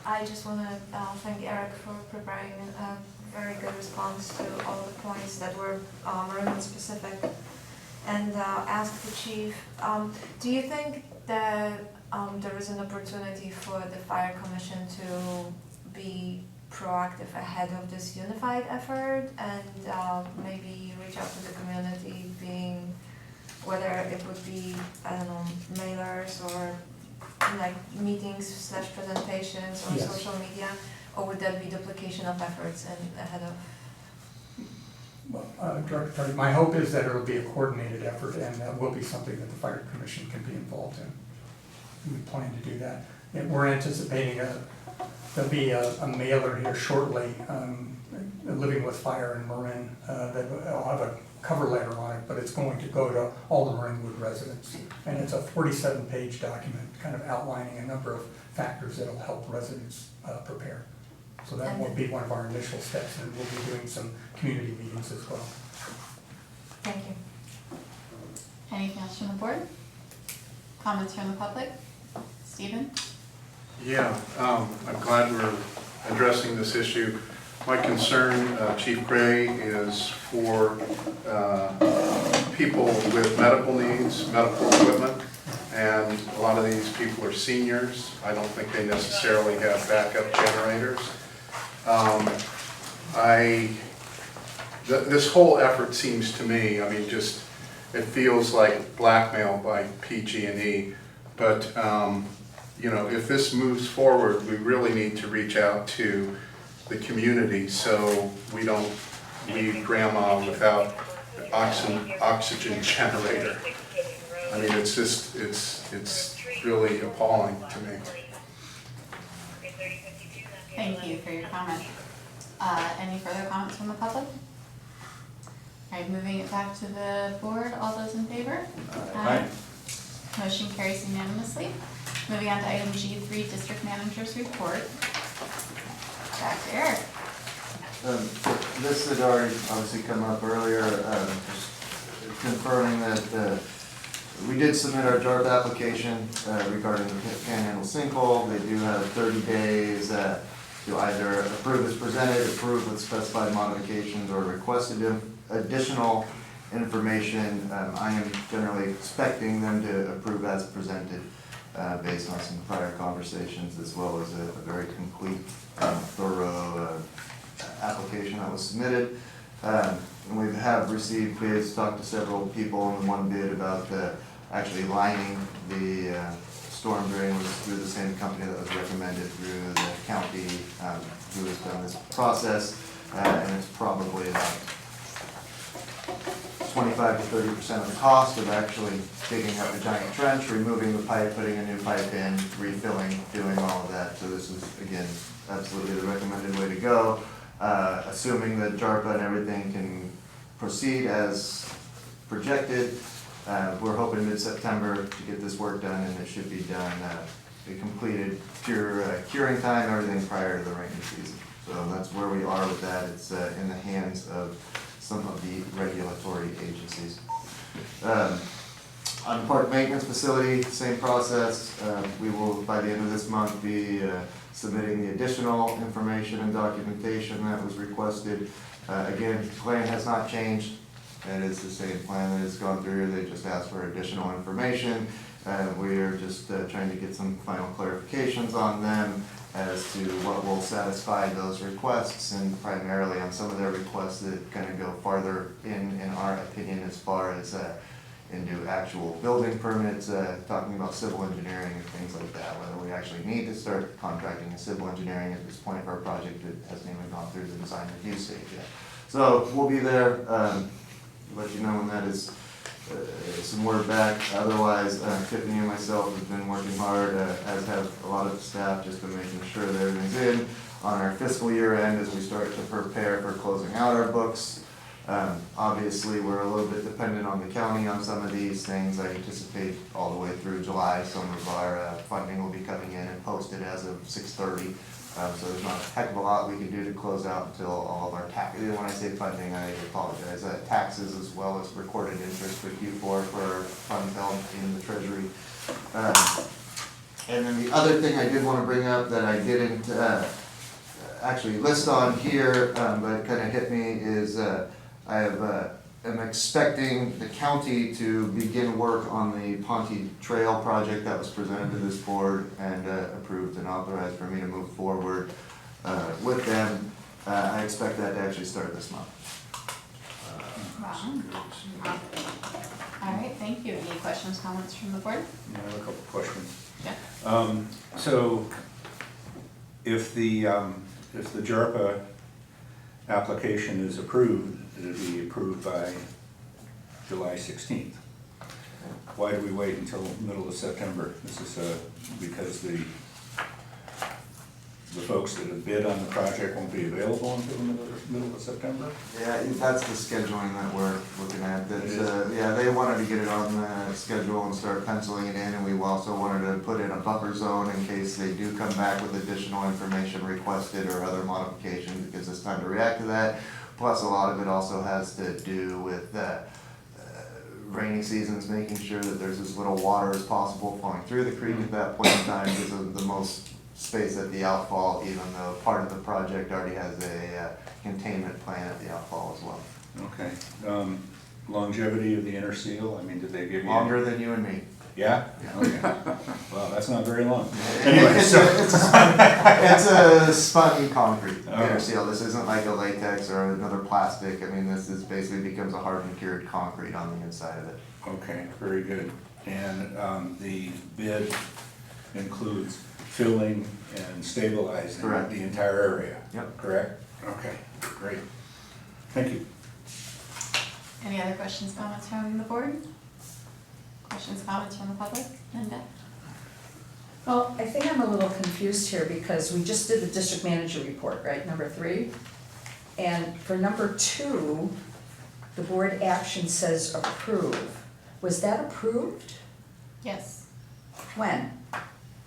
I just want to thank Eric for preparing a very good response to all the points that were Maryland specific, and ask the chief, do you think that there is an opportunity for the fire commission to be proactive ahead of this unified effort and maybe reach out to the community, being whether it would be, I don't know, mailers or like meetings / presentations on Yes. social media, or would that be duplication of efforts and ahead of? Well, Director Attorney, my hope is that it'll be a coordinated effort and that will be something that the fire commission can be involved in. We plan to do that. And we're anticipating there'll be a mailer here shortly, Living with Fire in Marin, that will have a cover letter on it, but it's going to go to all the Marinwood residents. And it's a 47-page document, kind of outlining a number of factors that'll help residents prepare. So that will be one of our initial steps, and we'll be doing some community meetings as well. Thank you. Anything else from the board? Comments from the public? Stephen? Yeah, I'm glad we're addressing this issue. My concern, Chief Gray, is for people with medical needs, medical equipment, and a lot of these people are seniors. I don't think they necessarily have backup generators. This whole effort seems to me, it feels like blackmail by PG&E, but if this moves forward, we really need to reach out to the community so we don't leave grandma without an oxygen generator. It's really appalling to me. Thank you for your comment. Any further comments from the public? All right, moving it back to the board. All those in favor? Aye. Motion carries unanimously. Moving on to item G3, District Manager's Report. Back to Eric. This had already obviously come up earlier, just confirming that we did submit our JARP application regarding the Panhandle sinkhole. They do have 30 days to either approve as presented, approve with specified modifications, or requested additional information. I am generally expecting them to approve as presented based on some prior conversations, as well as a very complete, thorough application that was submitted. And we have received bids, talked to several people on one bid about actually lining the storm drain was through the same company that was recommended through the county who has done this process, and it's probably about 25 to 30% of the cost of actually digging up a giant trench, removing the pipe, putting a new pipe in, refilling, doing all of that. So this is, again, absolutely the recommended way to go. Assuming that JARPA and everything can proceed as projected, We're hoping mid-September to get this work done, and it should be done, be completed, curing time, everything prior to the rainy season. So that's where we are with that. It's in the hands of some of the regulatory agencies. On the park maintenance facility, same process. We will, by the end of this month, be submitting the additional information and documentation that was requested. Again, plan has not changed. It is the same plan that has gone through. They just asked for additional information. We are just trying to get some final clarifications on them as to what will satisfy those requests, and primarily on some of their requests that kind of go farther in our opinion, as far as into actual building permits, talking about civil engineering and things like that, whether we actually need to start contracting a civil engineering at this point for our project. It hasn't even gone through the design review stage yet. So we'll be there, let you know when that is some word back. Otherwise, Tiffany and myself have been working hard, as have a lot of the staff, just to making sure that everything's in on our fiscal year end as we start to prepare for closing out our books. Obviously, we're a little bit dependent on the county on some of these things. I anticipate all the way through July, some of our funding will be coming in and posted as of 6/30. So there's not a heck of a lot we can do to close out until all of our taxes, when I say funding, I apologize, taxes as well as recorded interest for Q4 for funds held in the treasury. And then the other thing I did want to bring up that I didn't actually list on here, but it kind of hit me, is am expecting the county to begin work on the Ponte Trail project that was presented to this board and approved and authorized for me to move forward with them. I expect that to actually start this month. Wow. All right, thank you. Any questions, comments from the board? I have a couple of questions. Yeah. So if the JARPA application is approved, it'll be approved by July 16th. Why do we wait until middle of September? This is because the folks that have bid on the project won't be available until the middle of September? Yeah, that's the scheduling that we're looking at. That's, yeah, they wanted to get it on the schedule and start penciling it in, and we also wanted to put in a buffer zone in case they do come back with additional information requested or other modifications. It gives us time to react to that. Plus, a lot of it also has to do with rainy seasons, making sure that there's as little water as possible flowing through the creek at that point in time, gives them the most space at the outfall, even though part of the project already has a containment plan at the outfall as well. Okay. Longevity of the inner seal, I mean, did they give you? Longer than you and me. Yeah? Yeah. Okay. Well, that's not very long. Anyway, Anyway, so. it's a spun concrete Oh. inner seal. This isn't like a latex or another plastic. I mean, this is basically becomes a hardened cured concrete on the inside of it. Okay, very good. And the bid includes filling and stabilizing Correct. the entire area? Yep. Correct? Okay, great. Thank you. Any other questions, comments from the board? Questions, comments from the public? Linda? Well, I think I'm a little confused here because we just did the district manager report, right, number 3? And for number 2, the board action says approve. Was that approved? Yes. When?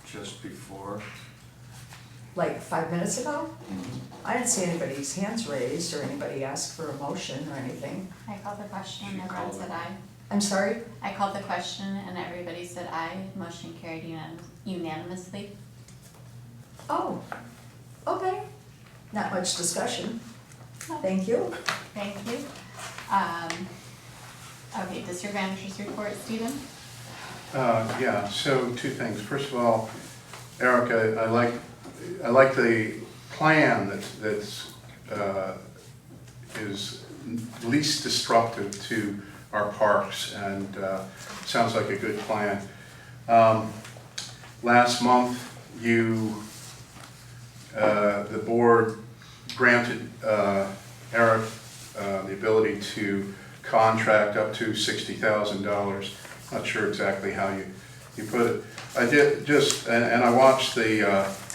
Just before. Like 5 minutes ago? I didn't see anybody's hands raised or anybody ask for a motion or anything. I called the question and She everyone called said it. aye. I'm sorry? I called the question and everybody said aye. Motion carried unanimously. Oh, okay. Not much discussion. Thank you. Thank you. Okay, district manager's report, Stephen? Yeah, so two things. First of all, Erica, I like the plan that's is least disruptive to our parks, and sounds like a good plan. Last month, the board granted Eric the ability to contract up to $60,000. Not sure exactly how you put it. I did just, and I watched the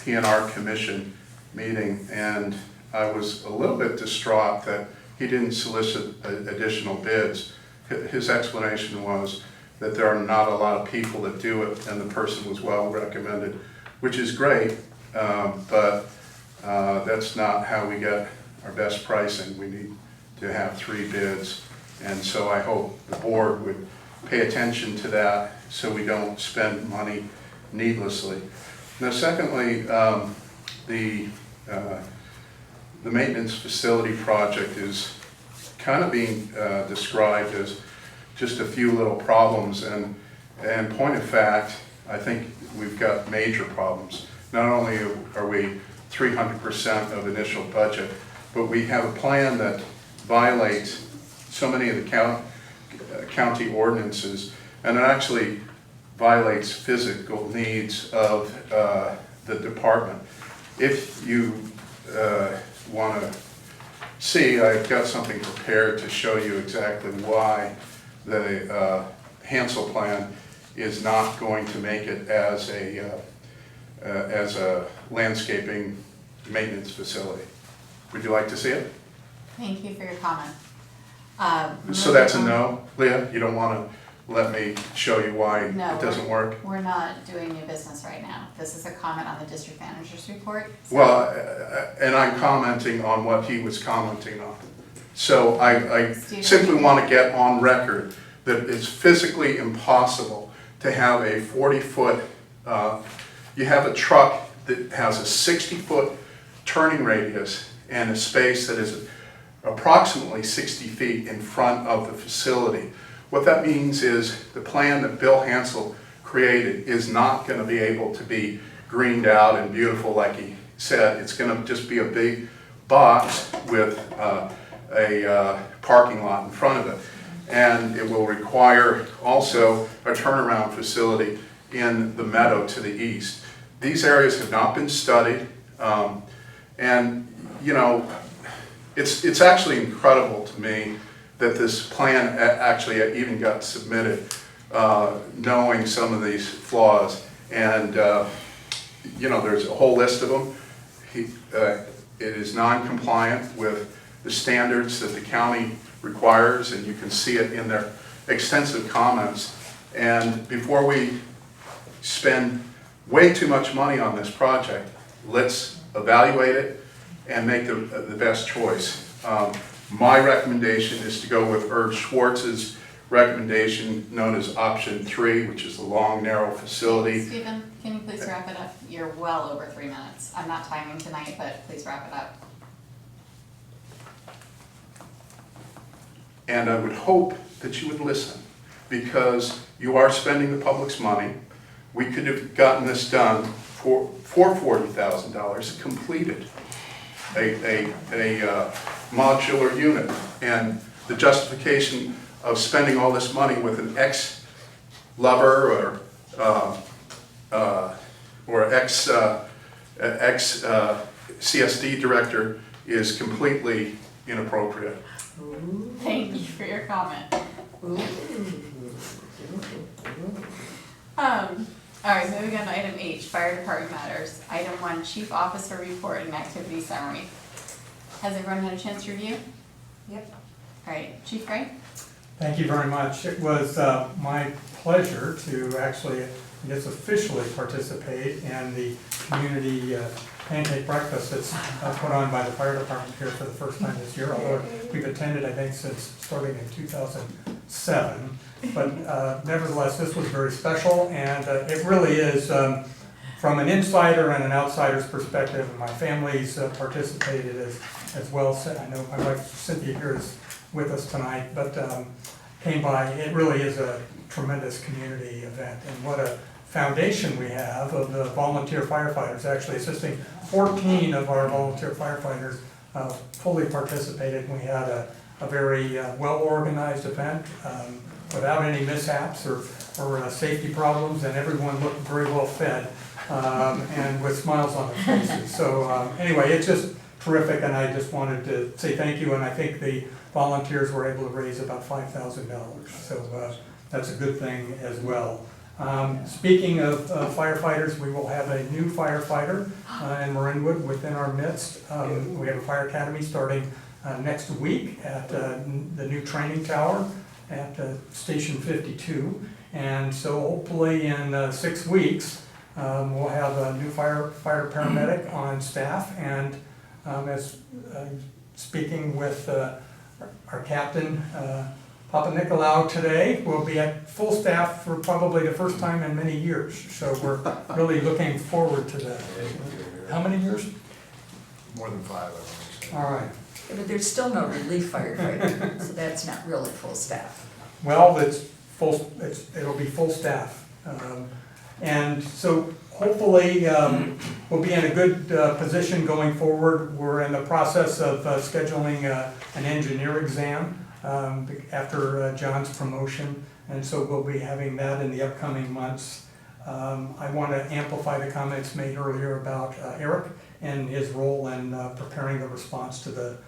PNR Commission meeting, and I was a little bit distraught that he didn't solicit additional bids. His explanation was that there are not a lot of people that do it, and the person was well recommended, which is great, but that's not how we get our best pricing. We need to have 3 bids, and so I hope the board would pay attention to that so we don't spend money needlessly. Now, secondly, the maintenance facility project is kind of being described as just a few little problems, and point of fact, I think we've got major problems. Not only are we 300% of initial budget, but we have a plan that violates so many of the county ordinances, and it actually violates physical needs of the department. If you want to see, I've got something prepared to show you exactly why the Hansel plan is not going to make it as a landscaping maintenance facility. Would you like to see it? Thank you for your comment. So that's a no, Leah? You don't want to let me show you why it No, doesn't work? We're not doing new business right now. This is a comment on the district manager's report. So- Well, and I'm commenting on what he was commenting on. So I simply want to get on record that it's physically impossible to have a 40-foot, you have a truck that has a 60-foot turning radius and a space that is approximately 60 feet in front of the facility. What that means is the plan that Bill Hansel created is not going to be able to be greened out and beautiful like he said. It's going to just be a big box with a parking lot in front of it. And it will require also a turnaround facility in the meadow to the east. These areas have not been studied, and you know, it's actually incredible to me that this plan actually even got submitted, knowing some of these flaws. And you know, there's a whole list of them. It is non-compliant with the standards that the county requires, and you can see it in their extensive comments. And before we spend way too much money on this project, let's evaluate it and make the best choice. My recommendation is to go with Herb Schwartz's recommendation, known as option 3, which is the long, narrow facility. Stephen, can you please wrap it up? You're well over 3 minutes. I'm not timing tonight, but please wrap it up. And I would hope that you would listen, because you are spending the public's money. We could have gotten this done for $40,000, completed a modular unit. And the justification of spending all this money with an ex-lover or ex-CSD director is completely inappropriate. Thank you for your comment. All right, moving on to item H, fire department matters. Item 1, chief officer report and activity summary. Has everyone had a chance to review? Yep. All right, Chief Gray? Thank you very much. It was my pleasure to actually, I guess, officially participate in the community pancake breakfast that's put on by the fire department here for the first time this year, although we've attended, I think, since starting in 2007. But nevertheless, this was very special, and it really is, from an insider and an outsider's perspective, and my family's participated as well. I know my wife Cynthia here is with us tonight, but came by. It really is a tremendous community event, and what a foundation we have of the volunteer firefighters, actually assisting 14 of our volunteer firefighters fully participated. We had a very well-organized event without any mishaps or safety problems, and everyone looked very well fed and with smiles on their faces. So anyway, it's just terrific, and I just wanted to say thank you, and I think the volunteers were able to raise about $5,000, so that's a good thing as well. Speaking of firefighters, we will have a new firefighter in Marinwood within our midst. We have a fire academy starting next week at the new training tower at Station 52. And so hopefully in 6 weeks, we'll have a new fire paramedic on staff. And as speaking with our captain, Papa Nicolau today, we'll be at full staff for probably the first time in many years. So we're really looking forward to that. How many years? More than 5, I want to say. All right. Yeah, but there's still no relief firefighter, so that's not really full staff. Well, it'll be full staff. And so hopefully, we'll be in a good position going forward. We're in the process of scheduling an engineer exam after John's promotion. And so we'll be having that in the upcoming months. I want to amplify the comments made earlier about Eric and his role in preparing the response to the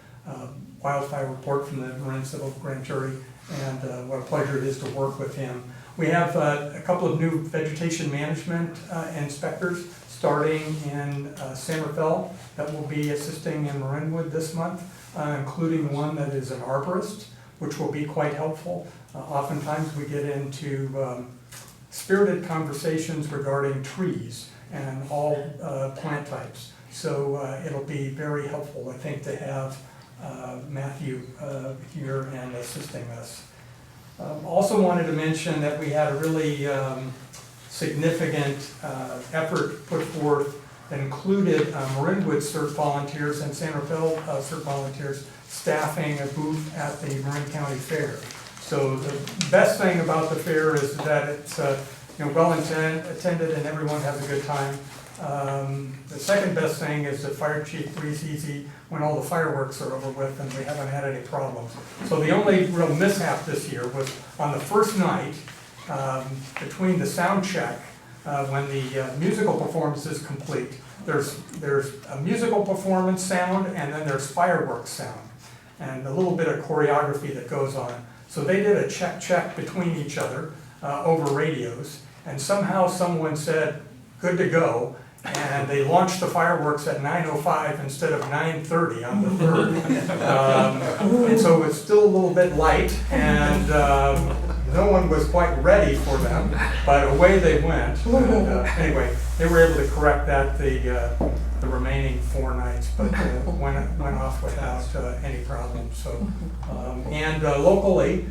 wildfire report from the Marin Civil Grand Jury, and what a pleasure it is to work with him. We have a couple of new vegetation management inspectors starting in San Rafael that will be assisting in Marinwood this month, including one that is an arborist, which will be quite helpful. Oftentimes we get into spirited conversations regarding trees and all plant types. So it'll be very helpful, I think, to have Matthew here and assisting us. Also wanted to mention that we had a really significant effort put forth that included Marinwood CERT volunteers and San Rafael CERT volunteers staffing a booth at the Marin County Fair. So the best thing about the fair is that it's well attended and everyone has a good time. The second best thing is that Fire Chief breathes easy when all the fireworks are over with and we haven't had any problems. So the only real mishap this year was on the first night, between the sound check, when the musical performance is complete, there's a musical performance sound and then there's fireworks sound and a little bit of choreography that goes on. So they did a check between each other over radios, and somehow someone said, "Good to go," and they launched the fireworks at 9:05 instead of 9:30 on the 3rd. And so it's still a little bit light, and no one was quite ready for them, but away they went. And, anyway, they were able to correct that the remaining 4 nights, but went off without any problems. So, and locally,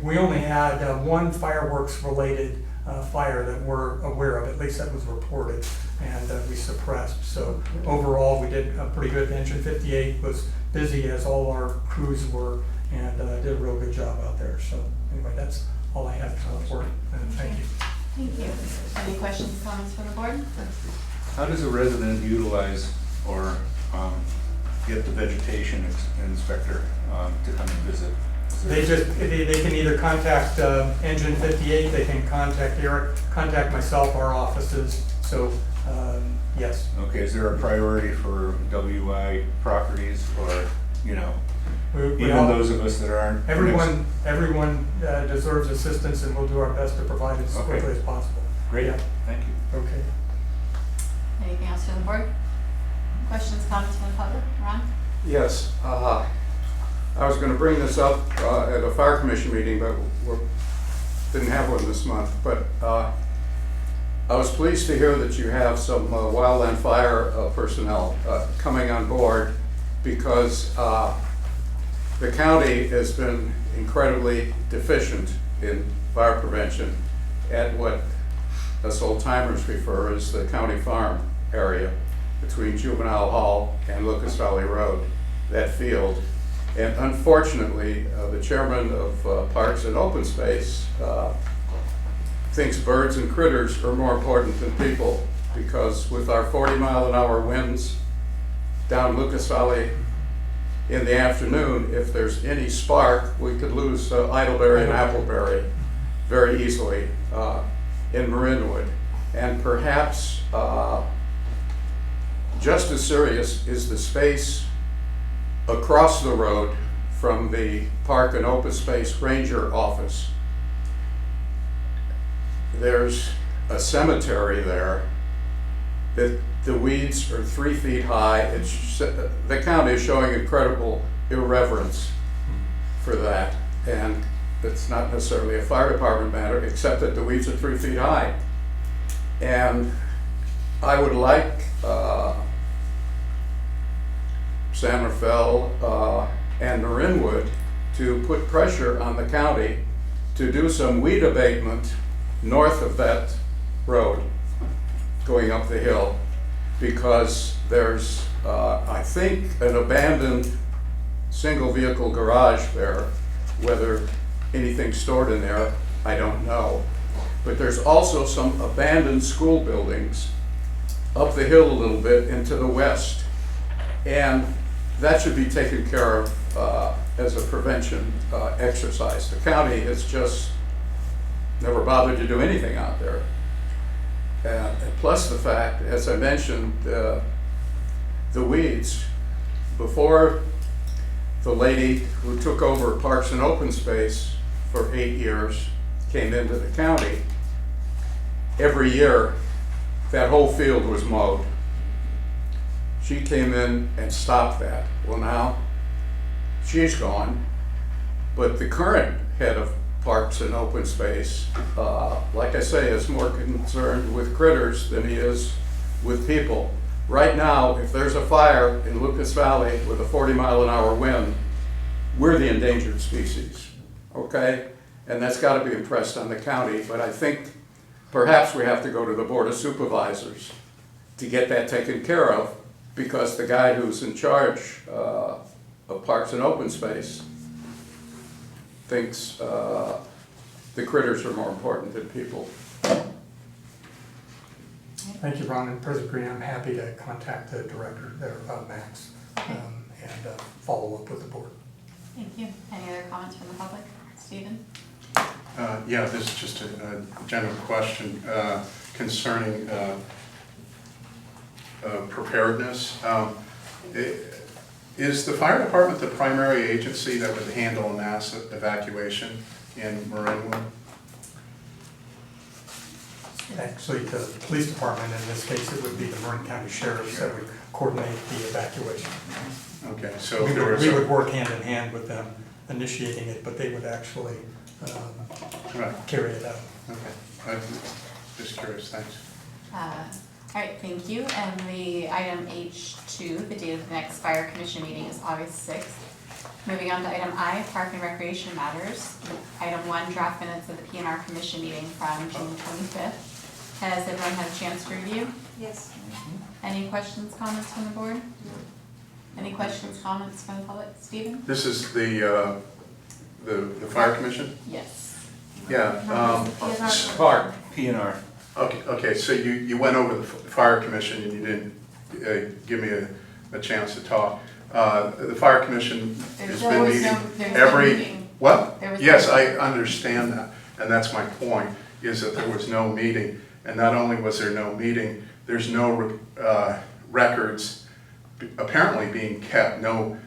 we only had one fireworks-related fire that we're aware of, at least that was reported, and we suppressed. So overall, we did pretty good. Engine 58 was busy, as all our crews were, and did a real good job out there. So anyway, that's all I have to report, and thank you. Thank you. Any questions, comments from the board? How does a resident utilize or get the vegetation inspector to come and visit? They can either contact Engine 58, they can contact Eric, contact myself, our offices. So yes. Okay, is there a priority for WI properties, or We even all, those of us that aren't? everyone deserves assistance, and we'll do our best to provide it as Okay. quickly as possible. Great, Yeah. thank you. Okay. Anything else from the board? Questions, comments from the public? Ron? Yes, I was gonna bring this up at a fire commission meeting, but we didn't have one this month. But I was pleased to hear that you have some wildland fire personnel coming on board, because the county has been incredibly deficient in fire prevention at what us old timers refer as the county farm area between Juvenile Hall and Lucas Valley Road, that field. And unfortunately, the chairman of Parks and Open Space thinks birds and critters are more important than people, because with our 40-mile-an-hour winds down Lucas Valley in the afternoon, if there's any spark, we could lose Idleberry and Appleberry very easily in Marinwood. And perhaps just as serious is the space across the road from the Park and Open Space Ranger office. There's a cemetery there that the weeds are 3 feet high. The county is showing incredible irreverence for that. And it's not necessarily a fire department matter, except that the weeds are 3 feet high. And I would like San Rafael and Marinwood to put pressure on the county to do some weed abatement north of that road going up the hill, because there's, I think, an abandoned single vehicle garage there. Whether anything's stored in there, I don't know. But there's also some abandoned school buildings up the hill a little bit into the west. And that should be taken care of as a prevention exercise. The county has just never bothered to do anything out there. And plus the fact, as I mentioned, the weeds, before the lady who took over Parks and Open Space for 8 years came into the county, every year that whole field was mowed. She came in and stopped that. Well, now she's gone, but the current head of Parks and Open Space, like I say, is more concerned with critters than he is with people. Right now, if there's a fire in Lucas Valley with a 40-mile-an-hour wind, we're the endangered species, okay? And that's got to be impressed on the county, but I think perhaps we have to go to the Board of Supervisors to get that taken care of, because the guy who's in charge of Parks and Open Space thinks the critters are more important than people. Thank you, Ron, and President Green, I'm happy to contact the director there, Max, and follow up with the board. Thank you. Any other comments from the public? Stephen? Yeah, this is just a general question concerning preparedness. Is the fire department the primary agency that would handle a mass evacuation in Marinwood? Actually, the police department, in this case, it would be the Marin County Sheriffs that would coordinate the evacuation. Okay, so We if there would, was we would work hand in hand with them initiating it, but they would actually right. carry it out. Okay, I'm just curious, thanks. All right, thank you. And the item H2, the date of the next fire commission meeting is August 6th. Moving on to item I, park and recreation matters. Item 1, draft minutes of the PNR commission meeting from June 25th. Has everyone had a chance to review? Yes. Any questions, comments from the board? Any questions, comments from the public? Stephen? This is the fire commission? Yes. Yeah. Park, PNR. Okay, so you went over the fire commission and you didn't give me a chance to talk. The fire commission has been meeting every... What? Yes, I understand that, and that's my point, is that there was no meeting. And not only was there no meeting, there's no records apparently being kept. No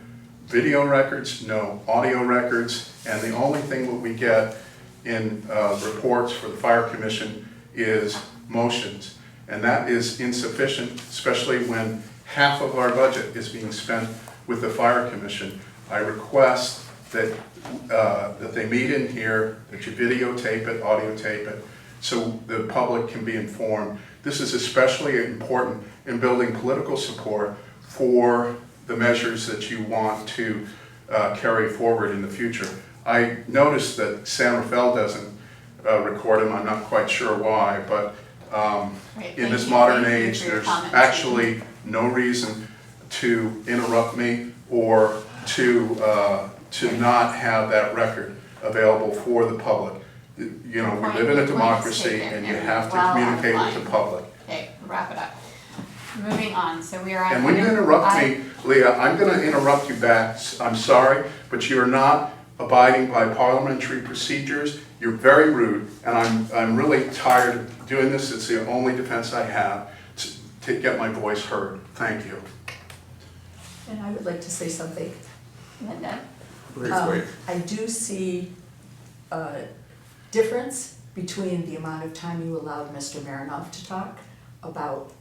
video records, no audio records, and the only thing that we get in reports for the fire commission is motions. And that is insufficient, especially when half of our budget is being spent with the fire commission. I request that that they meet in here, that you videotape it, audio tape it, so the public can be informed. This is especially important in building political support for the measures that you want to carry forward in the future. I noticed that San Rafael doesn't record them. I'm not quite sure why, but in this modern age, there's actually no reason to interrupt me or to not have that record available for the public. You know, we live in a democracy and you have to communicate with the public. Okay, wrap it up. Moving on, so we are on. And when you interrupt me, Leah, I'm going to interrupt you back. I'm sorry, but you're not abiding by parliamentary procedures. You're very rude, and I'm really tired of doing this. It's the only defense I have to get my voice heard. Thank you. And I would like to say something. Linda? I do see a difference between the amount of time you allowed Mr. Marinoff to talk about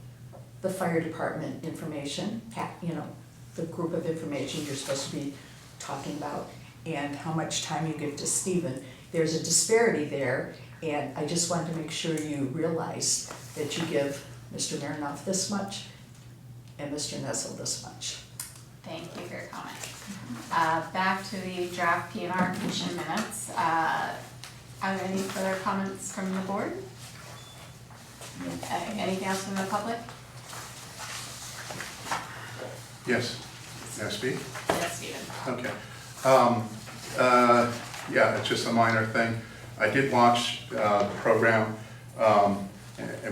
the fire department information, you know, the group of information you're supposed to be talking about, and how much time you give to Stephen. There's a disparity there, and I just wanted to make sure you realize that you give Mr. Marinoff this much and Mr. Nessel this much. Thank you for your comment. Back to the draft PNR commission minutes. Are there any further comments from the board? Anything else from the public? Yes, may I speak? Yes, Stephen. Okay. Yeah, it's just a minor thing. I did watch the program,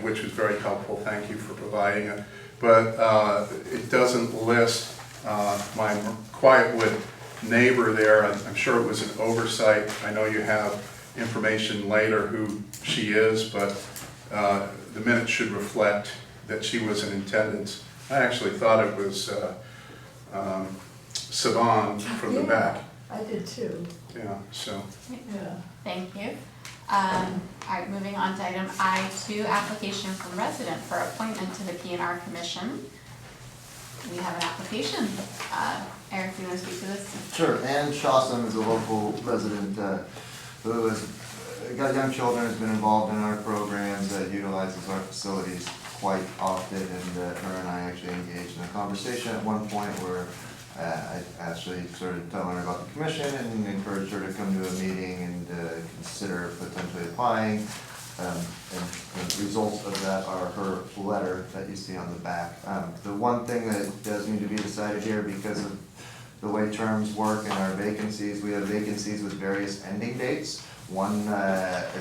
which was very helpful. Thank you for providing it. But it doesn't list my Quietwood neighbor there. I'm sure it was an oversight. I know you have information later who she is, but the minutes should reflect that she was in attendance. I actually thought it was Saban from the back. I did too. Yeah, so. Yeah. Thank you. All right, moving on to item I2, application from resident for appointment to the PNR commission. We have an application. Eric, do you want to speak to this? Sure, Ann Shawson is a local resident who has got young children, has been involved in our programs, utilizes our facilities quite often, and her and I actually engaged in a conversation at one point where I actually started telling her about the commission and encouraged her to come to a meeting and consider potentially applying. And the results of that are her letter that you see on the back. The one thing that does need to be decided here, because of the way terms work in our vacancies, we have vacancies with various ending dates. One,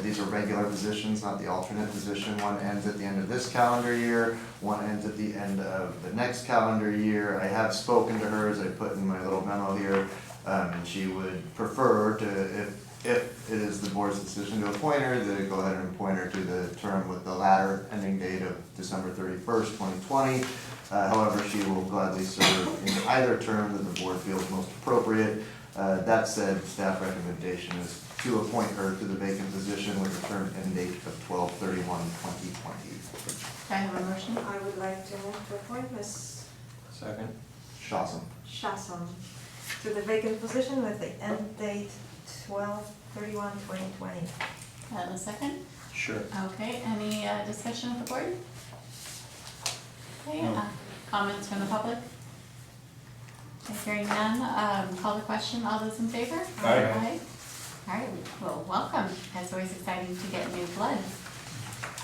these are regular positions, not the alternate position. One ends at the end of this calendar year, one ends at the end of the next calendar year. I have spoken to her, as I put in my little memo here, and she would prefer to, if it is the board's decision to appoint her, to go ahead and appoint her to the term with the latter ending date of December 31st, 2020. However, she will gladly serve in either term that the board feels most appropriate. That said, staff recommendation is to appoint her to the vacant position with a term end date of 12/31/2020. Do I have a motion? I would like to move to appoint Ms. Second? Shawson. Shasson to the vacant position with the end date 12/31/2020. A second? Sure. Okay, any discussion of the board? Okay, comments from the public? Okay, hearing none, call the question, all those in favor? Aye. All right, well, welcome, it's always exciting to get new blood.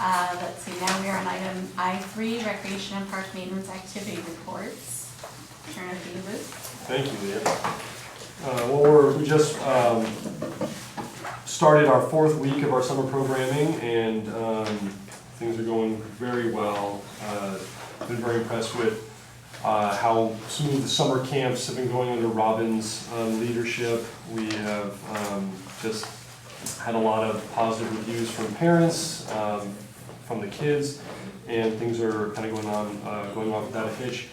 Let's see, now we are on item I3, recreation and park maintenance activity reports. Turn it to you, Luke. Thank you, Leah. Well, we just started our 4th week of our summer programming, and things are going very well. Been very impressed with how smooth the summer camps have been going under Robin's leadership. We have just had a lot of positive reviews from parents, from the kids, and things are kind of going off without a hitch.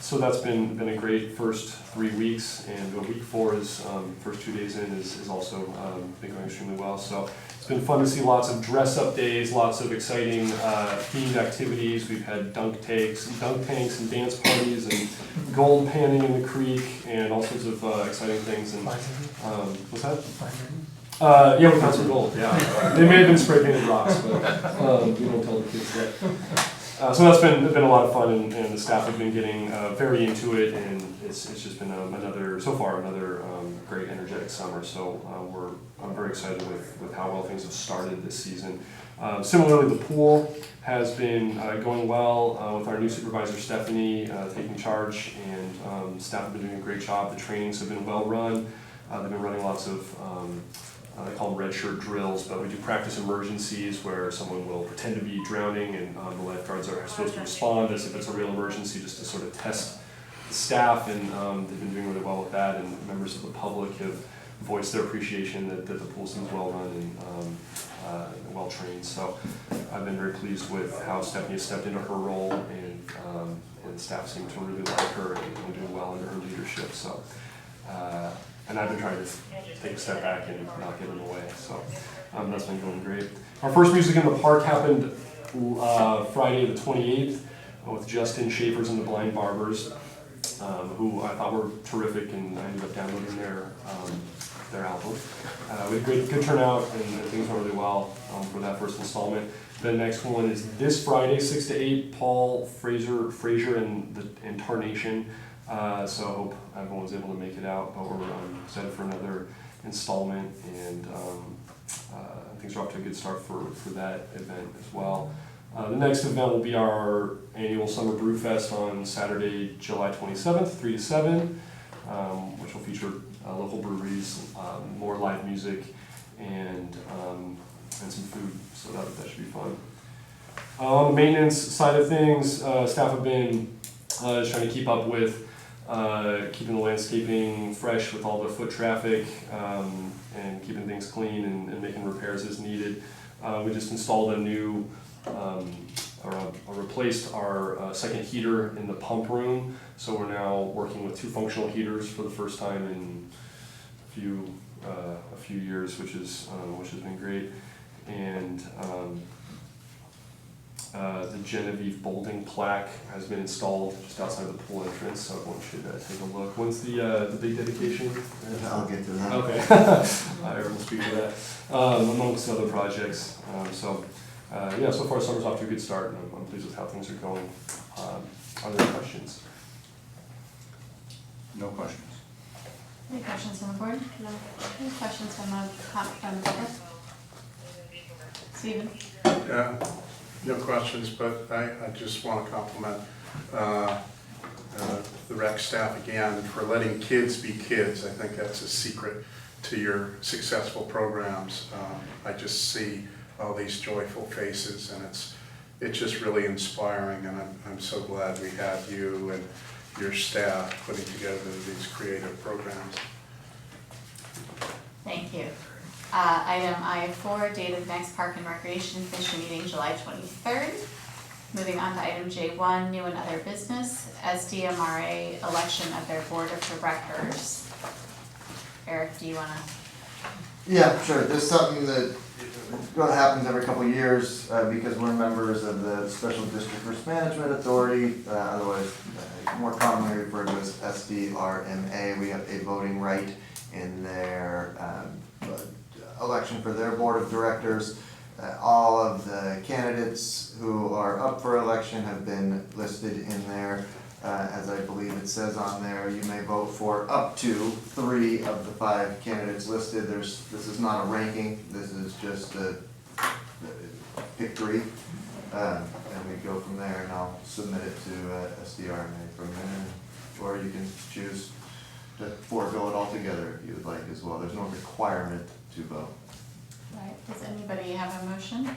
So that's been a great first 3 weeks, and week 4 is first 2 days in is also been going extremely well. So it's been fun to see lots of dress-up days, lots of exciting themed activities. We've had dunk tanks and dance parties and gold panning in the creek and all sorts of exciting things. And what's that? Yeah, we found some gold. Yeah, they may have been spray painted rocks, but we don't tell the kids that. So that's been a lot of fun, and the staff have been getting very into it, and it's just been another great energetic summer. So I'm very excited with how well things have started this season. Similarly, the pool has been going well with our new supervisor Stephanie taking charge, and staff have been doing a great job. The trainings have been well run. They've been running lots of they call them red shirt drills, but we do practice emergencies where someone will pretend to be drowning, and the lifeguards are supposed to respond as if it's a real emergency, just to sort of test the staff, and they've been doing really well with that, and members of the public have voiced their appreciation that the pool seems well run and well trained. So I've been very pleased with how Stephanie has stepped into her role, and the staff seem to really like her and doing well under her leadership. So. And I've been trying to take a step back and not get in the way, so that's been going great. Our first Music in the Park happened Friday the 28th with Justin Schaefer's and the Blind Barbers. who I thought were terrific, and I ended up downloading their album. We had good turnout, and things went really well for that first installment. The next one is this Friday, 6 to 8, Paul Fraser and Tarnation. So I hope everyone was able to make it out, but we're excited for another installment, and things are off to a good start for that event as well. The next event will be our annual Summer Brew Fest on Saturday, July 27th, 3 to 7, which will feature local breweries, more live music, and some food, so that should be fun. On the maintenance side of things, staff have been just trying to keep up with keeping the landscaping fresh with all the foot traffic, and keeping things clean and making repairs as needed. We just installed a new, replaced our second heater in the pump room, so we're now working with 2 functional heaters for the first time in a few years, which has been great. And the Genevieve Bolding plaque has been installed just outside the pool entrance, so everyone should take a look. When's the big dedication? I'll get to that. Okay. Everyone will speak to that, amongst other projects. So far summer's off to a good start, and I'm pleased with how things are going. Are there questions? No questions. Any questions from the board? No. Any questions from the public? Stephen? No questions, but I just want to compliment the rec staff again for letting kids be kids. I think that's a secret to your successful programs. I just see all these joyful faces, and it's just really inspiring, and I'm so glad we have you and your staff putting together these creative programs. Thank you. Item I4, date of next Park and Recreation Commission meeting, July 23rd. Moving on to item J1, new and other business, SDMRA election of their board of directors. Eric, do you want to? Yeah, sure. There's something that happens every couple of years because we're members of the Special District Risk Management Authority, otherwise more commonly referred to as SDRMA. We have a voting right in their election for their board of directors. All of the candidates who are up for election have been listed in there. As I believe it says on there, you may vote for up to 3 of the 5 candidates listed. This is not a ranking, this is just a pick 3. And we go from there, and I'll submit it to SDRMA from there. Or you can choose to forego it altogether if you would like as well. There's no requirement to vote. Right, does anybody have a motion?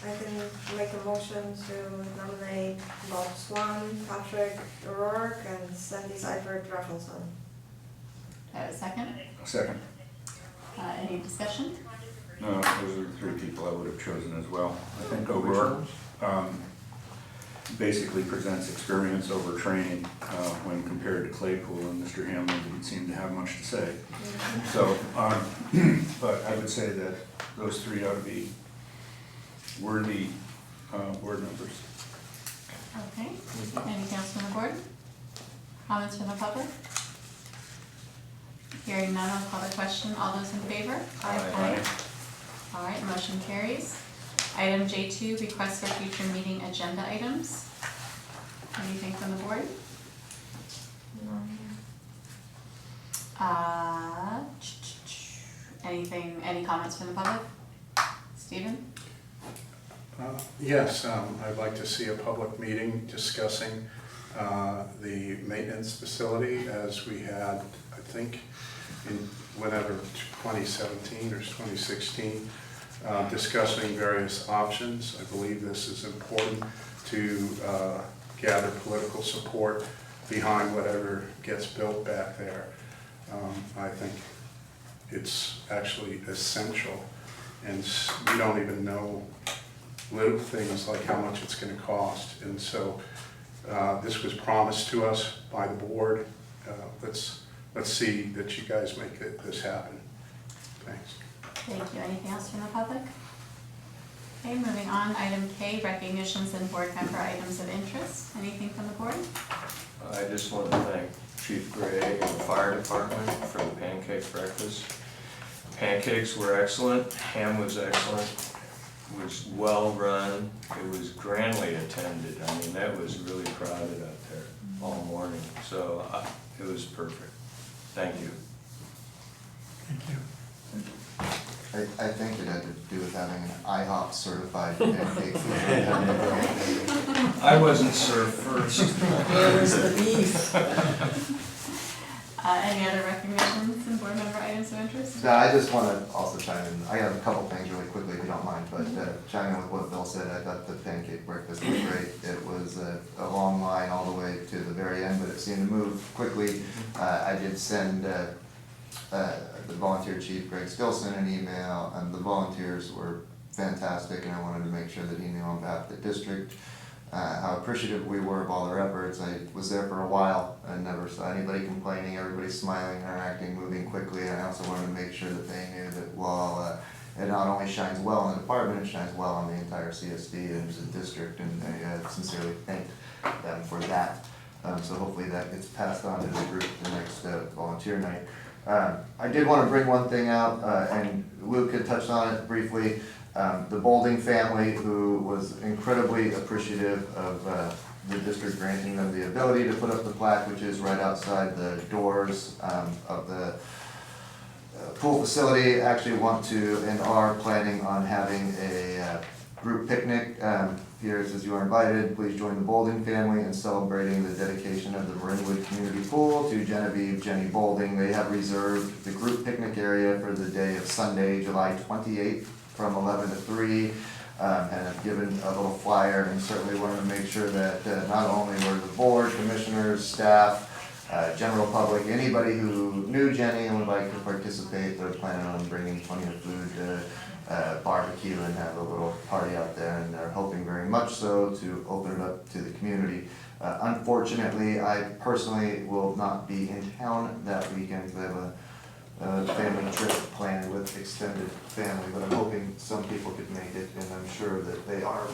I can make a motion to nominate Bob Swan, Patrick O'Rourke, and Sandy Seifert Raffleson. Do I have a second? Second. Any discussion? No, those are 3 people I would have chosen as well. I think O'Rourke basically presents experience over training when compared to Claypool, and Mr. Hamlin didn't seem to have much to say. So, but I would say that those 3 ought to be worthy board members. Okay, anything else from the board? Comments from the public? Hearing none, I'll call the question. All those in favor? Aye. All right, motion carries. Item J2, request for future meeting agenda items. Anything from the board? Any comments from the public? Stephen? Yes, I'd like to see a public meeting discussing the maintenance facility as we had, I think, in whenever 2017 or 2016, discussing various options. I believe this is important to gather political support behind whatever gets built back there. I think it's actually essential, and we don't even know little things like how much it's going to cost. And so this was promised to us by the board. Let's see that you guys make this happen. Thanks. Thank you. Anything else from the public? Okay, moving on, item K, recognitions and board member items of interest. Anything from the board? I just want to thank Chief Gray and the fire department for the pancake breakfast. Pancakes were excellent, ham was excellent, it was well-run, it was grandly attended. I mean, that was really crowded out there all morning, so it was perfect. Thank you. Thank you. I think it had to do with having an IHOP certified pancake. I wasn't served first. Where's the beef? Any other recognitions and board member items of interest? No, I just want to also chime in, I have a couple things really quickly if you don't mind, but chime in with what Bill said. I thought the pancake breakfast was great. It was a long line all the way to the very end, but it seemed to move quickly. I did send the volunteer chief, Greg Skilson, an email, and the volunteers were fantastic, and I wanted to make sure that he knew on behalf of the district how appreciative we were of all their efforts. I was there for a while and never saw anybody complaining, everybody smiling, interacting, moving quickly, and I also wanted to make sure that they knew that while it not only shines well in the department, it shines well on the entire CSD and the district, and I sincerely thank them for that. So hopefully that gets passed on to the group the next volunteer night. I did want to bring one thing out, and Luke had touched on it briefly. The Boulding family, who was incredibly appreciative of the district granting them the ability to put up the plaque, which is right outside the doors of the pool facility, actually want to and are planning on having a group picnic. Here it says you are invited, please join the Boulding family in celebrating the dedication of the Marinwood Community Pool to Jenny Boulding. They have reserved the group picnic area for the day of Sunday, July 28th from 11 to 3, and have given a little flyer, and certainly wanted to make sure that not only were the board, commissioners, staff, general public, anybody who knew Jenny and would like to participate, they're planning on bringing plenty of food, barbecue, and have a little party out there, and they're hoping very much so to open it up to the community. Unfortunately, I personally will not be in town that weekend because I have a family trip planned with extended family, but I'm hoping some people could make it, and I'm sure that they are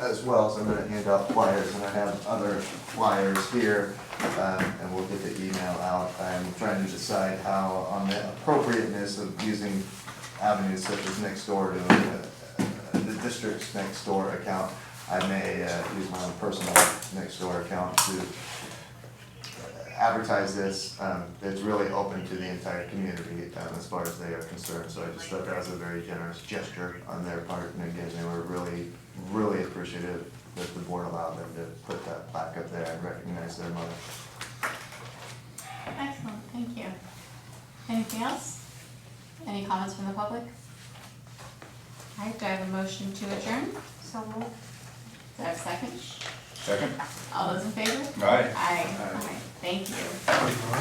as well, so I'm going to hand out flyers, and I have other flyers here, and we'll get the email out. I'm trying to decide how, on the appropriateness of using avenues such as next door to the district's next door account, I may use my own personal next door account to advertise this. It's really open to the entire community as far as they are concerned, so I just thought that was a very generous gesture on their part, and again, they were really, really appreciative that the board allowed them to put that plaque up there and recognize their mother. Excellent, thank you. Anything else? Any comments from the public? All right, do I have a motion to adjourn? So moved. Do I have a second? Second? All those in favor? Aye. Aye. All right, thank you.